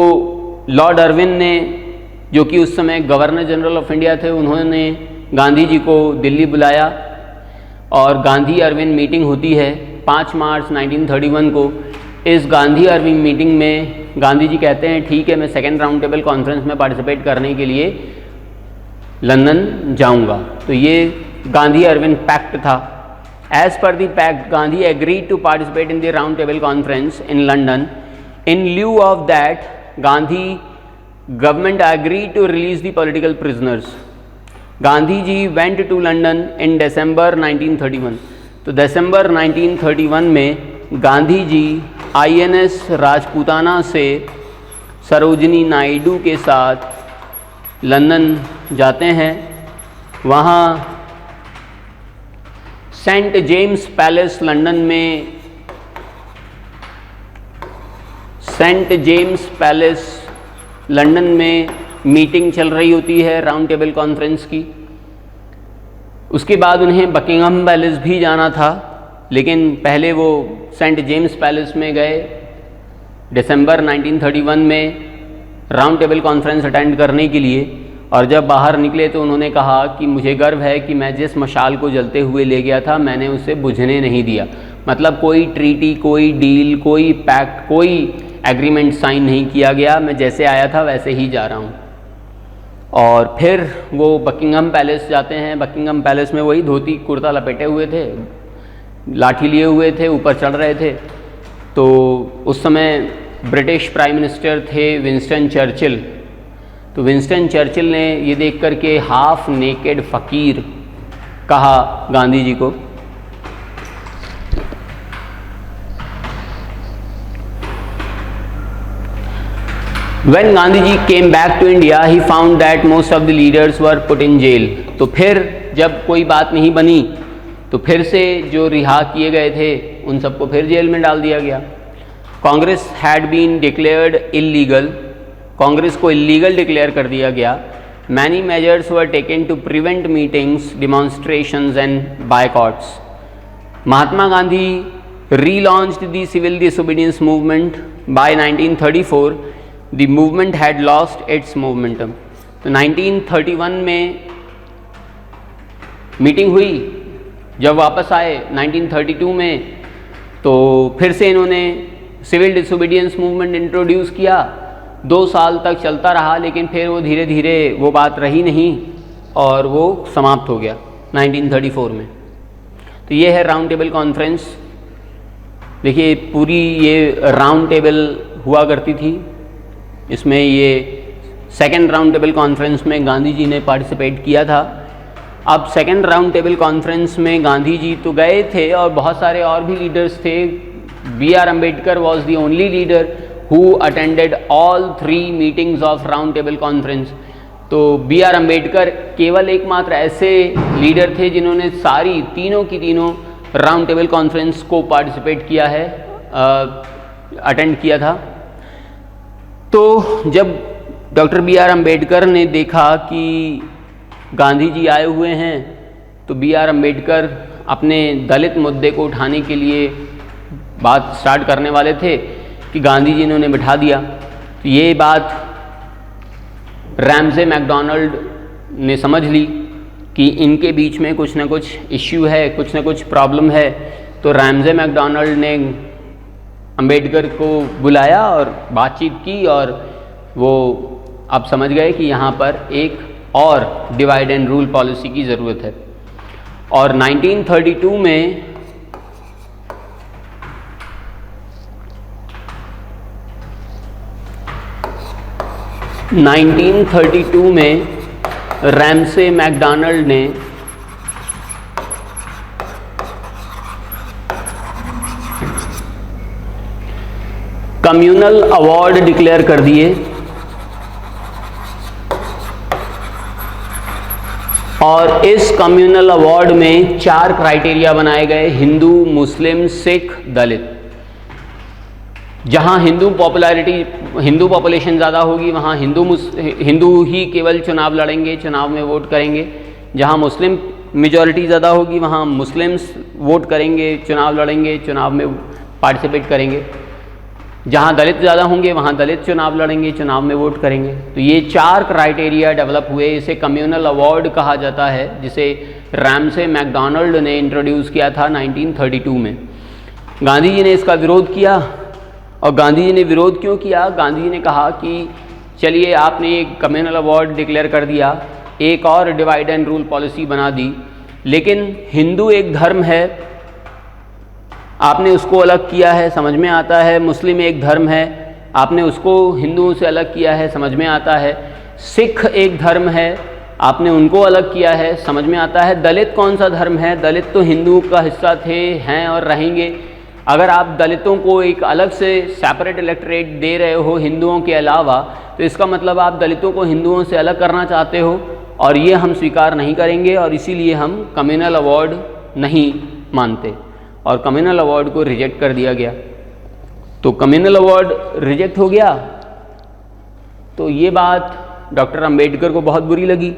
लॉर्ड अर्विन ने, जो कि उस समय गवर्नर जनरल ऑफ इंडिया थे, उन्होंने गांधी जी को दिल्ली बुलाया और गांधी अर्विन मीटिंग होती है 5 मार्च 1931 को। इस गांधी अर्विन मीटिंग में गांधी जी कहते हैं ठीक है, मैं सेकेंड राउंड टेबल कॉन्फ्रेंस में पार्टिसिपेट करने के लिए लंदन जाऊंगा। तो ये गांधी अर्विन पैक्ट था। As per the pact, Gandhi agreed to participate in the round table conference in London. In lieu of that, Gandhi government agreed to release the political prisoners. Gandhi ji went to London in December 1931। तो दिसंबर 1931 में Gandhi ji INS Rajputana से सरोजिनी नायडू के साथ London जाते हैं। वहाँ Saint James palace London में, Saint James palace London में मीटिंग चल रही होती है राउंड टेबल कॉन्फ्रेंस की। उसके बाद उन्हें बकिंगम पैलेस भी जाना था, लेकिन पहले वो सेंट जेम्स पैलेस में गए दिसंबर 1931 में राउंड टेबल कॉन्फ्रेंस अटेंड करने के लिए। और जब बाहर निकले तो उन्होंने कहा कि मुझे गर्व है कि मैं जिस मशाल को जलते हुए ले गया था मैंने उसे बुझने नहीं दिया। मतलब कोई ट्रीटी, कोई डील, कोई पैक्ट, कोई एग्रीमेंट साइन नहीं किया गया, मैं जैसे आया था वैसे ही जा रहा हूँ। और फिर वो बकिंगम पैलेस जाते हैं। बकिंगम पैलेस में वही धोती कुर्ता लपेटे हुए थे, लाठी लिए हुए थे, ऊपर चढ़ रहे थे। तो उस समय ब्रिटिश प्राइम मिनिस्टर थे विंस्टन चर्चिल। तो विंस्टन चर्चिल ने ये देख कर के हाफ नेकेड फ़कीर कहा गांधी जी को। When Gandhi ji came back to India, he found that most of the leaders were put in jail. तो फिर जब कोई बात नहीं बनी तो फिर से जो रिहा किए गए थे उन सबको फिर जेल में डाल दिया गया। Congress had been declared illegal, Congress को इलीगल डिक्लेयर कर दिया गया। Many measures were taken to prevent meetings, demonstrations and boycotts. Mahatma Gandhi relaunched the civil disobedience movement by 1934. The movement had lost its momentum. तो 1931 में मीटिंग हुई, जब वापस आए 1932 में तो फिर से इन्होंने सिविल डिसोबीडियंस मूवमेंट इंट्रोड्यूस किया। 2 साल तक चलता रहा, लेकिन फिर वो धीरे धीरे वो बात रही नहीं और वो समाप्त हो गया 1934 में। तो ये है राउंड टेबल कॉन्फ्रेंस। देखिए पूरी ये राउंड टेबल हुआ करती थी। इसमें ये सेकंड राउंड टेबल कॉन्फ्रेंस में गांधी जी ने पार्टिसिपेट किया था। अब सेकंड राउंड टेबल कॉन्फ्रेंस में गांधी जी तो गए थे और बहुत सारे और भी लीडर्स थे। B.R. Ambedkar was the only leader who attended all 3 meetings of round table conference. तो B.R. अम्बेडकर केवल एकमात्र ऐसे लीडर थे जिन्होंने सारी तीनों की तीनों राउंड टेबल कॉन्फ्रेंस को पार्टिसिपेट किया है, अटेंड किया था। तो जब डॉक्टर B.R. अम्बेडकर ने देखा कि गांधी जी आए हुए हैं तो B.R. अम्बेडकर अपने दलित मुद्दे को उठाने के लिए बात स्टार्ट करने वाले थे कि गांधी जी ने उन्हें बिठा दिया। तो ये बात रैमसे मैकडोनाल्ड ने समझ ली कि इनके बीच में कुछ ना कुछ इश्यू है, कुछ ना कुछ प्रॉब्लम है। तो रैमसे मैकडोनाल्ड ने अम्बेडकर को बुलाया और बातचीत की और वो अब समझ गए कि यहाँ पर एक और डिवाइड एंड रूल पॉलिसी की ज़रूरत है। और 1932 में रैमसे मैकडोनाल्ड ने कम्युनल अवार्ड डिक्लेयर कर दिए और इस कम्युनल अवार्ड में 4 क्राइटेरिया बनाए गए: हिंदू, मुस्लिम, सिख, दलित। जहां हिंदू पॉपुलेशन ज़्यादा होगी वहां हिंदू ही केवल चुनाव लड़ेंगे, चुनाव में वोट करेंगे। जहां मुस्लिम मेजॉरिटी ज़्यादा होगी वहां मुस्लिम्स वोट करेंगे, चुनाव लड़ेंगे, चुनाव में पार्टिसिपेट करेंगे। जहां दलित ज़्यादा होंगे वहां दलित चुनाव लड़ेंगे, चुनाव में वोट करेंगे। तो ये 4 क्राइटेरिया डेवलप हुए। इसे कम्युनल अवार्ड कहा जाता है, जिसे रैमसे मैकडोनाल्ड ने इंट्रोड्यूस किया था 1932 में। गांधी जी ने इसका विरोध किया। और गांधी जी ने विरोध क्यों किया? गांधी जी ने कहा कि चलिए आपने एक कम्युनल अवार्ड डिक्लेयर कर दिया, एक और डिवाइड एंड रूल पॉलिसी बना दी, लेकिन हिंदू एक धर्म है, आपने उसको अलग किया है, समझ में आता है। मुस्लिम एक धर्म है, आपने उसको हिंदुओं से अलग किया है, समझ में आता है। सिख एक धर्म है, आपने उनको अलग किया है, समझ में आता है। दलित कौन सा धर्म है? दलित तो हिंदू का हिस्सा थे, हैं और रहेंगे। अगर आप दलितों को एक अलग से सेपरेट इलेक्टोरेट दे रहे हो हिंदुओं के अलावा, तो इसका मतलब आप दलितों को हिंदुओं से अलग करना चाहते हो, और ये हम स्वीकार नहीं करेंगे और इसीलिए हम कम्युनल अवार्ड नहीं मानते। और कम्युनल अवार्ड को रिजेक्ट कर दिया गया। तो कम्युनल अवार्ड रिजेक्ट हो गया तो ये बात डॉक्टर अम्बेडकर को बहुत बुरी लगी।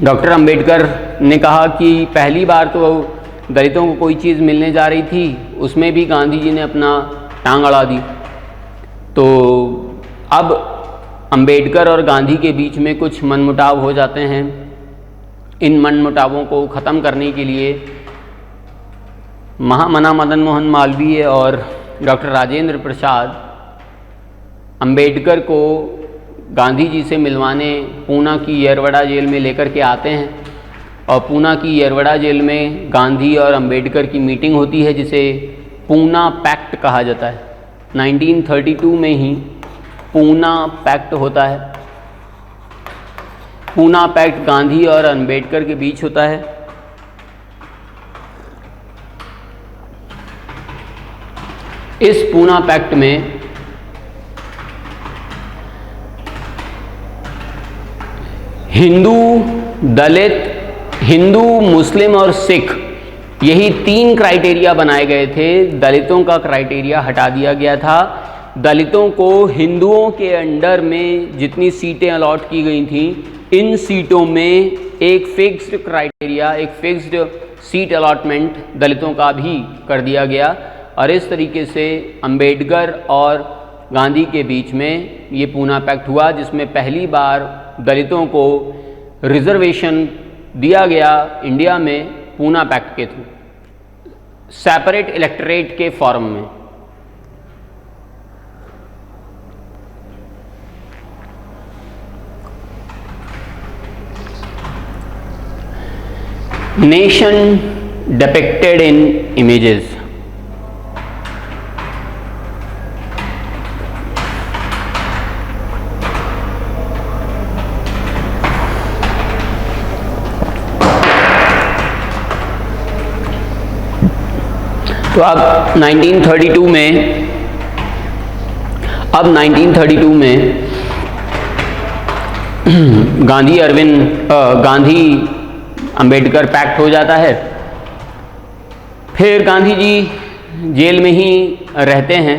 डॉक्टर अम्बेडकर ने कहा कि पहली बार तो दलितों को कोई चीज़ मिलने जा रही थी, उसमें भी गांधी जी ने अपना टांग अड़ा दी। तो अब अम्बेडकर और गांधी के बीच में कुछ मनमुटाव हो जाते हैं। इन मनमुटावों को ख़त्म करने के लिए महामना मदन मोहन मालवीय और डॉक्टर राजेंद्र प्रसाद अंबेडकर को गांधी जी से मिलवाने पूना की येरवड़ा जेल में लेकर के आते हैं और पूना की येरवड़ा जेल में गांधी और अंबेडकर की मीटिंग होती है जिसे पूना पैक्ट कहा जाता है। 1932 में ही पूना पैक्ट होता है। पूना पैक्ट गांधी और अंबेडकर के बीच होता है। इस पूना पैक्ट में हिंदू, दलित, हिंदू, मुस्लिम और सिख, यही 3 क्राइटेरिया बनाए गए थे। दलितों का क्राइटेरिया हटा दिया गया था। दलितों को हिंदुओं के अंडर में जितनी सीटें अलॉट की गई थी, इन सीटों में एक फिक्स्ड क्राइटेरिया, एक फिक्स्ड सीट अलॉटमेंट दलितों का भी कर दिया गया। और इस तरीके से अंबेडकर और गांधी के बीच में ये पूना पैक्ट हुआ, जिसमें पहली बार दलितों को रिजर्वेशन दिया गया इंडिया में पूना पैक्ट के थ्रू, सेपरेट इलेक्टोरेट के फॉर्म में। Nation depicted in images. तो अब 1932 में गांधी अंबेडकर पैक्ट हो जाता है। फिर गांधी जी जेल में ही रहते हैं।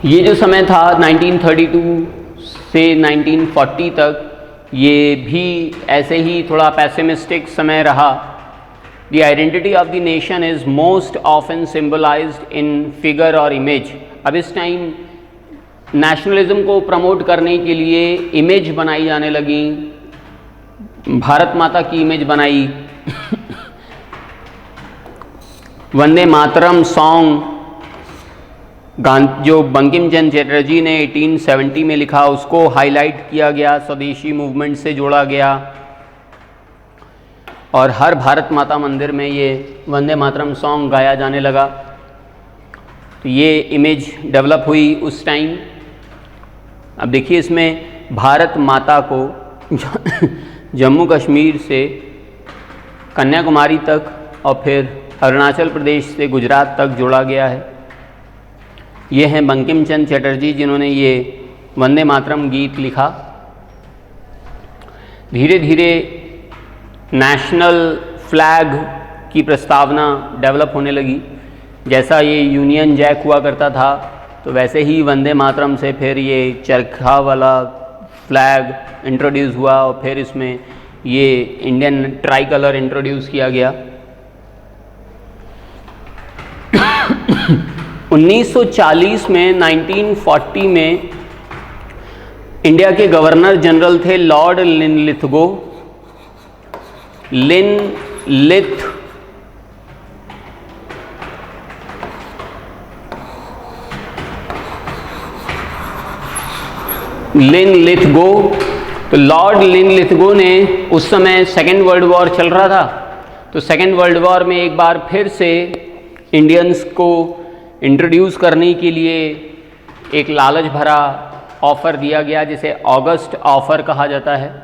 ये जो समय था 1932 से 1940 तक, ये भी ऐसे ही थोड़ा पैसिमिस्टिक समय रहा। The identity of the nation is most often symbolized in figure और image। अब इस टाइम नेशनलिज्म को प्रमोट करने के लिए इमेज बनाई जाने लगी। भारत माता की इमेज बनाई। वंदे मातरम सॉन्ग जो बंकिम चंद्र चटर्जी ने 1870 में लिखा, उसको हाईलाइट किया गया, स्वदेशी मूवमेंट से जोड़ा गया और हर भारत माता मंदिर में ये वंदे मातरम सॉन्ग गाया जाने लगा। तो ये इमेज डेवलप हुई उस टाइम। अब देखिए, इसमें भारत माता को जम्मू कश्मीर से कन्याकुमारी तक और फिर अरुणाचल प्रदेश से गुजरात तक जोड़ा गया है। ये हैं बंकिम चंद्र चटर्जी, जिन्होंने ये वंदे मातरम गीत लिखा। धीरे धीरे नेशनल फ्लैग की प्रस्तावना डेवलप होने लगी। जैसा ये यूनियन जैक हुआ करता था, तो वैसे ही वंदे मातरम से फिर ये चरखा वाला फ्लैग इंट्रोड्यूस हुआ और फिर इसमें ये इंडियन ट्राई कलर इंट्रोड्यूस किया गया। 1940 में 1940 में इंडिया के गवर्नर जनरल थे लॉर्ड लिनलिथगो। लिनलिथगो। तो लॉर्ड लिनलिथगो ने, उस समय सेकेंड वर्ल्ड वॉर चल रहा था, तो सेकेंड वर्ल्ड वॉर में एक बार फिर से इंडियंस को इंट्रोड्यूस करने के लिए एक लालच भरा ऑफ़र दिया गया, जिसे ऑगस्ट ऑफ़र कहा जाता है।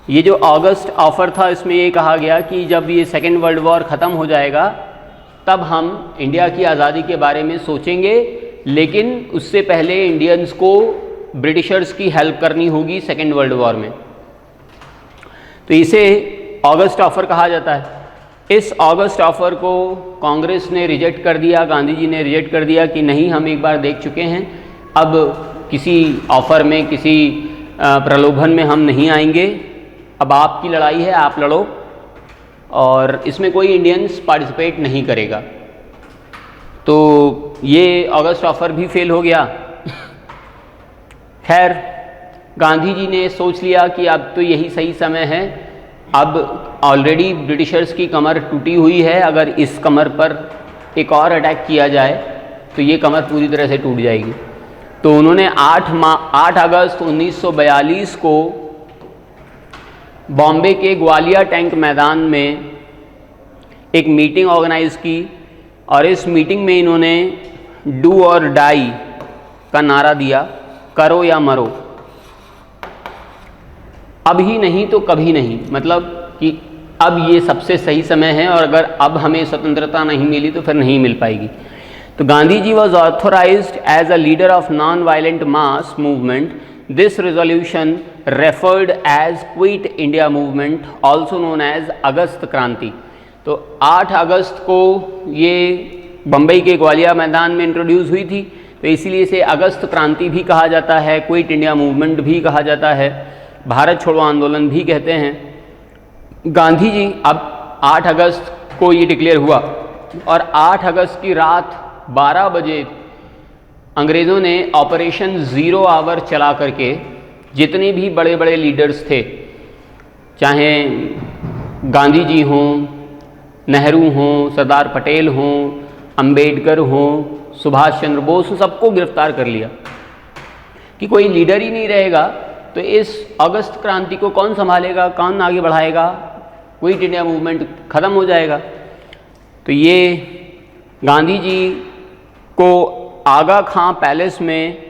ये जो अगस्त ऑफ़र था, इसमें ये कहा गया कि जब ये सेकेंड वर्ल्ड वॉर ख़त्म हो जाएगा तब हम इंडिया की आज़ादी के बारे में सोचेंगे, लेकिन उससे पहले इंडियंस को ब्रिटिशर्स की हेल्प करनी होगी सेकेंड वर्ल्ड वॉर में। तो इसे अगस्त ऑफ़र कहा जाता है। इस अगस्त ऑफ़र को कांग्रेस ने रिजेक्ट कर दिया, गांधी जी ने रिजेक्ट कर दिया कि नहीं, हम एक बार देख चुके हैं, अब किसी ऑफ़र में, किसी प्रलोभन में हम नहीं आएंगे। अब आपकी लड़ाई है, आप लड़ो, और इसमें कोई इंडियंस पार्टिसिपेट नहीं करेगा। तो ये अगस्त ऑफ़र भी फेल हो गया। खैर, गांधी जी ने सोच लिया कि अब तो यही सही समय है, अब ऑलरेडी ब्रिटिशर्स की कमर टूटी हुई है, अगर इस कमर पर एक और अटैक किया जाए तो ये कमर पूरी तरह से टूट जाएगी। तो उन्होंने 8 अगस्त 1942 को बॉम्बे के ग्वालियर टैंक मैदान में एक मीटिंग ऑर्गेनाइज की और इस मीटिंग में इन्होंने डू और डाई का नारा दिया, करो या मरो, अभी नहीं तो कभी नहीं, मतलब कि अब ये सबसे सही समय है और अगर अब हमें स्वतंत्रता नहीं मिली तो फिर नहीं मिल पाएगी। तो Gandhi ji was authorised as a leader of non violent mass movement. This resolution referred as quit India movement, also known as August Kranti. तो 8 अगस्त को ये बम्बई के ग्वालियर मैदान में इंट्रोड्यूस हुई थी, तो इसीलिए इसे अगस्त क्रांति भी कहा जाता है, क्विट इंडिया मूवमेंट भी कहा जाता है, भारत छोड़ो आंदोलन भी कहते हैं। गांधी जी अब 8 अगस्त को ये डिक्लेयर हुआ और 8 अगस्त की रात 12 बजे अंग्रेज़ों ने ऑपरेशन ज़ीरो आवर चला करके जितने भी बड़े बड़े लीडर्स थे, चाहे गांधी जी हों, नेहरू हों, सरदार पटेल हों, अंबेडकर हों, सुभाष चंद्र बोस, सबको गिरफ्तार कर लिया कि कोई लीडर ही नहीं रहेगा तो इस अगस्त क्रांति को कौन संभालेगा, कौन आगे बढ़ाएगा, क्विट इंडिया मूवमेंट ख़त्म हो जाएगा। तो ये गांधी जी को आगा खां पैलेस में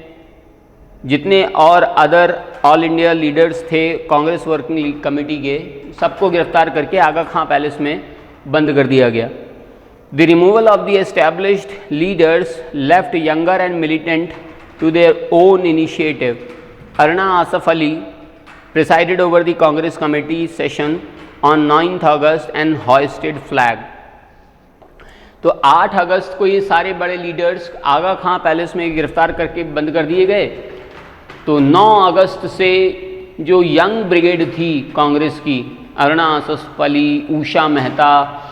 जितने और अदर ऑल इंडिया लीडर्स थे कांग्रेस वर्किंग कमेटी के, सबको गिरफ्तार करके आगा खां पैलेस में बंद कर दिया गया। The removal of the established leaders left younger and militant to their own initiative. Aruna Asaf Ali presided over the Congress committee session on 9 August and hoisted flag. तो 8 अगस्त को ये सारे बड़े लीडर्स आगा खां पैलेस में गिरफ्तार करके बंद कर दिए गए। तो 9 अगस्त से जो यंग ब्रिगेड थी कांग्रेस की, अरुणा आसफ अली, उषा मेहता,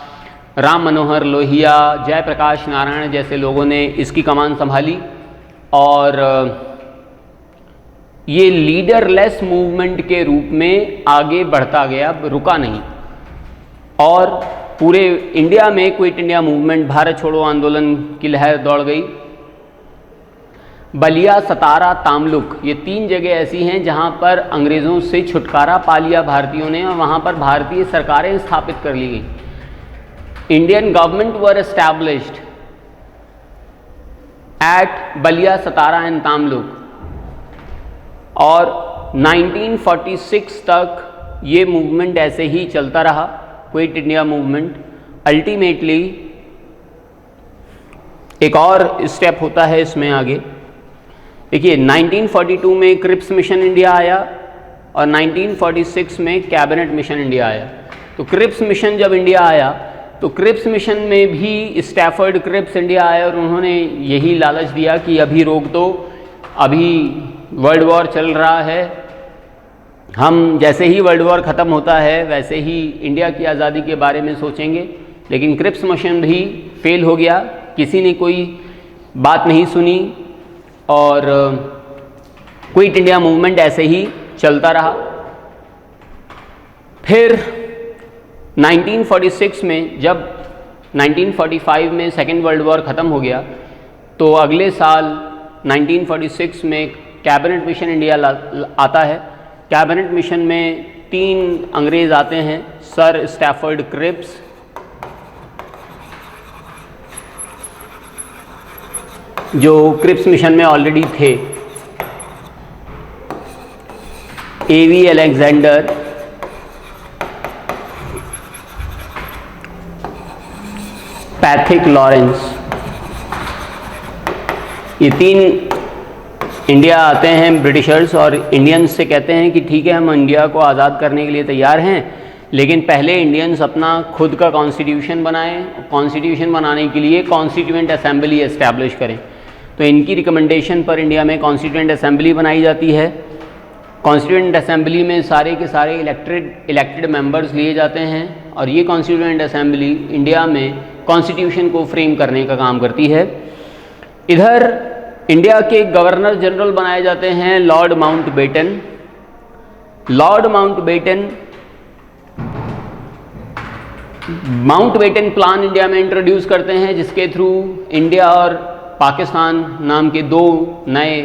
राम मनोहर लोहिया, जयप्रकाश नारायण जैसे लोगों ने इसकी कमान संभाली और ये लीडरलेस मूवमेंट के रूप में आगे बढ़ता गया, रुका नहीं और पूरे इंडिया में क्विट इंडिया मूवमेंट, भारत छोड़ो आंदोलन की लहर दौड़ गई। बलिया, सतारा, तामलुक, ये 3 जगह ऐसी हैं जहां पर अंग्रेज़ों से छुटकारा पा लिया भारतीयों ने और वहां पर भारतीय सरकारें स्थापित कर ली गई। Indian government were established eight Ballia, Satara and Tamluk और 1946 तक ये मूवमेंट ऐसे ही चलता रहा, क्विट इंडिया मूवमेंट। अल्टीमेटली एक और स्टेप होता है इसमें आगे। देखिए 1942 में क्रिप्स मिशन इंडिया आया और 1946 में कैबिनेट मिशन इंडिया आया। तो क्रिप्स मिशन जब इंडिया आया तो क्रिप्स मिशन में भी स्टैफर्ड क्रिप्स इंडिया आया और उन्होंने यही लालच दिया कि अभी रोक दो, अभी वर्ल्ड वॉर चल रहा है, हम जैसे ही वर्ल्ड वॉर ख़त्म होता है वैसे ही इंडिया की आज़ादी के बारे में सोचेंगे। लेकिन क्रिप्स मिशन भी फेल हो गया, किसी ने कोई बात नहीं सुनी और क्विट इंडिया मूवमेंट ऐसे ही चलता रहा। फिर 1946 में जब 1945 में सेकेंड वर्ल्ड वॉर ख़त्म हो गया तो अगले साल 1946 में कैबिनेट मिशन इंडिया आता है। कैबिनेट मिशन में 3 अंग्रेज़ आते हैं, सर स्टैफर्ड क्रिप्स, जो क्रिप्स मिशन में ऑलरेडी थे, एवी अलेक्जेंडर, पैथिक लॉरेंस, ये 3 इंडिया आते हैं ब्रिटिशर्स और इंडियंस से कहते हैं कि ठीक है हम इंडिया को आज़ाद करने के लिए तैयार हैं, लेकिन पहले इंडियंस अपना खुद का कॉन्स्टिट्यूशन बनाएं, कॉन्स्टिट्यूशन बनाने के लिए कॉन्स्टिट्यूएंट असेंबली एस्टैब्लिश करें। तो इनकी रिकमेंडेशन पर इंडिया में कॉन्स्टिट्यूएंट असेंबली बनाई जाती है। कॉन्स्टिट्यूएंट असेंबली में सारे के सारे इलेक्टेड मेंबर्स लिए जाते हैं और ये कॉन्स्टिट्यूएंट असेंबली इंडिया में कॉन्स्टिट्यूशन को फ्रेम करने का काम करती है। इधर इंडिया के गवर्नर जनरल बनाए जाते हैं Lord Mountbatten. Lord Mountbatten plan India में इंट्रोड्यूस करते हैं जिसके थ्रू इंडिया और पाकिस्तान नाम के दो नए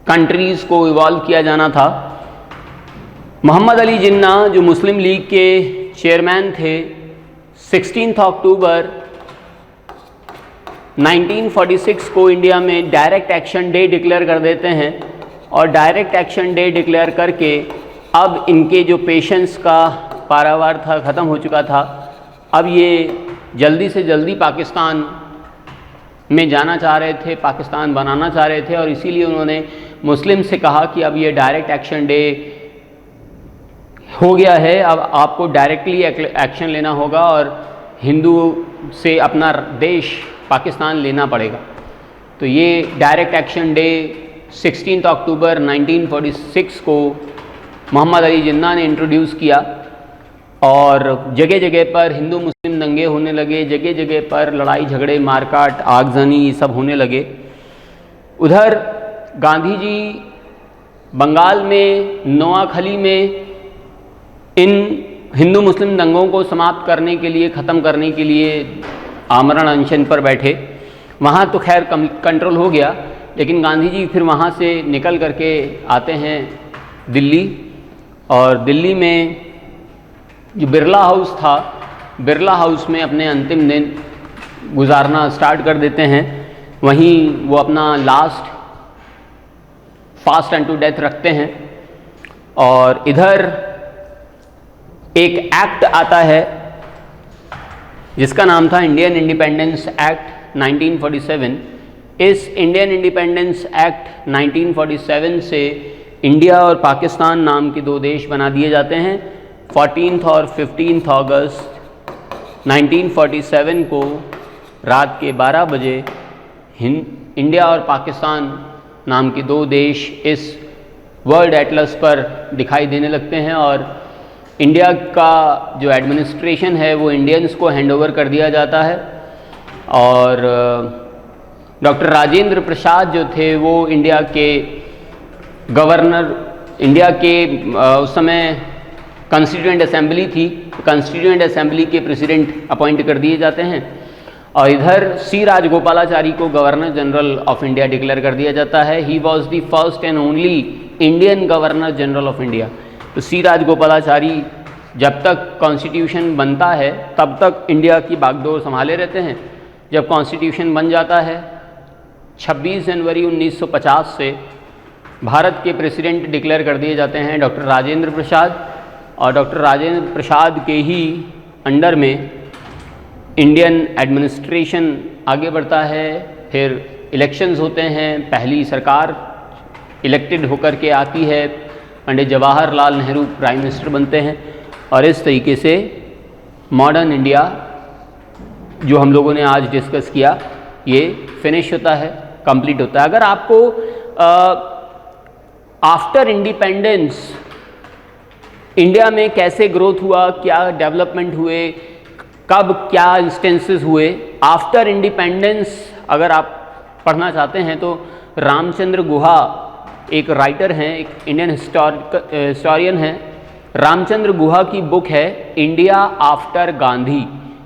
कंट्रीज़ को इवॉल्व किया जाना था। मोहम्मद अली जिन्ना जो मुस्लिम लीग के चेयरमैन थे, 16 अक्टूबर 1946 को इंडिया में डायरेक्ट एक्शन डे डिक्लेयर कर देते हैं और डायरेक्ट एक्शन डे डिक्लेयर करके अब इनके जो पेशेंस का पारावार था ख़त्म हो चुका था। अब ये जल्दी से जल्दी पाकिस्तान में जाना चाह रहे थे, पाकिस्तान बनाना चाह रहे थे और इसीलिए उन्होंने मुस्लिम से कहा कि अब ये डायरेक्ट एक्शन डे हो गया है, अब आपको डायरेक्टली एक्शन लेना होगा और हिंदू से अपना देश पाकिस्तान लेना पड़ेगा। तो ये डायरेक्ट एक्शन डे 16 अक्टूबर 1946 को मोहम्मद अली जिन्ना ने इंट्रोड्यूस किया और जगह जगह पर हिंदू मुस्लिम दंगे होने लगे, जगह जगह पर लड़ाई झगड़े मारकाट आगजनी ये सब होने लगे। उधर गांधी जी बंगाल में नोआखली में इन हिंदू मुस्लिम दंगों को समाप्त करने के लिए, ख़त्म करने के लिए आमरण अनशन पर बैठे। वहाँ तो खैर कंट्रोल हो गया, लेकिन गांधी जी फिर वहाँ से निकल करके आते हैं दिल्ली और दिल्ली में जो बिरला हाउस था, बिरला हाउस में अपने अंतिम दिन गुजारना स्टार्ट कर देते हैं। वहीं वो अपना लास्ट फास्ट अनटू डेथ रखते हैं। और इधर एक एक्ट आता है जिसका नाम था इंडियन इंडिपेंडेंस एक्ट 1947। इस इंडियन इंडिपेंडेंस एक्ट 1947 से इंडिया और पाकिस्तान नाम के दो देश बना दिए जाते हैं। 14 और 15 अगस्त 1947 को रात के 12 बजे इंडिया और पाकिस्तान नाम के दो देश इस वर्ल्ड एटलस पर दिखाई देने लगते हैं और इंडिया का जो एडमिनिस्ट्रेशन है वो इंडियंस को हैंडओवर कर दिया जाता है। और डॉक्टर राजेंद्र प्रसाद जो थे वो इंडिया के गवर्नर, इंडिया के उस समय कॉन्स्टिट्यूएंट असेंबली थी, कॉन्स्टिट्यूएंट असेंबली के प्रेसिडेंट अपॉइंट कर दिए जाते हैं। और इधर सी राजगोपालाचारी को governor general of India declare कर दिया जाता है। He was the first and only Indian governor general of India. तो सी राजगोपालाचारी जब तक कॉन्स्टिट्यूशन बनता है तब तक इंडिया की बागडोर संभाले रहते हैं। जब कॉन्स्टिट्यूशन बन जाता है 26 जनवरी 1950 से भारत के प्रेसिडेंट डिक्लेयर कर दिए जाते हैं डॉक्टर राजेंद्र प्रसाद। और डॉक्टर राजेंद्र प्रसाद के ही अंडर में इंडियन एडमिनिस्ट्रेशन आगे बढ़ता है। फिर इलेक्शंस होते हैं, पहली सरकार इलेक्टेड होकर के आती है, पंडित जवाहरलाल नेहरू प्राइम मिनिस्टर बनते हैं और इस तरीके से मॉडर्न इंडिया जो हम लोगों ने आज डिस्कस किया ये फिनिश होता है, कंप्लीट होता है। अगर आपको आफ्टर इंडिपेंडेंस इंडिया में कैसे ग्रोथ हुआ, क्या डेवलपमेंट हुए, कब क्या इंस्टेंसेस हुए आफ्टर इंडिपेंडेंस, अगर आप पढ़ना चाहते हैं तो रामचंद्र गुहा एक राइटर हैं, एक इंडियन हिस्टोरियन हैं, रामचंद्र गुहा की बुक है इंडिया आफ्टर गांधी।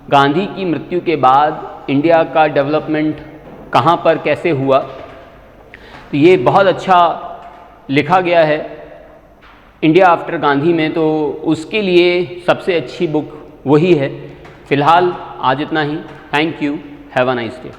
गांधी की मृत्यु के बाद इंडिया का डेवलपमेंट कहाँ पर कैसे हुआ, तो ये बहुत अच्छा लिखा गया है इंडिया आफ्टर गांधी में। तो उसके लिए सबसे अच्छी बुक वही है। फ़िलहाल आज इतना ही। Thank you, have a nice day.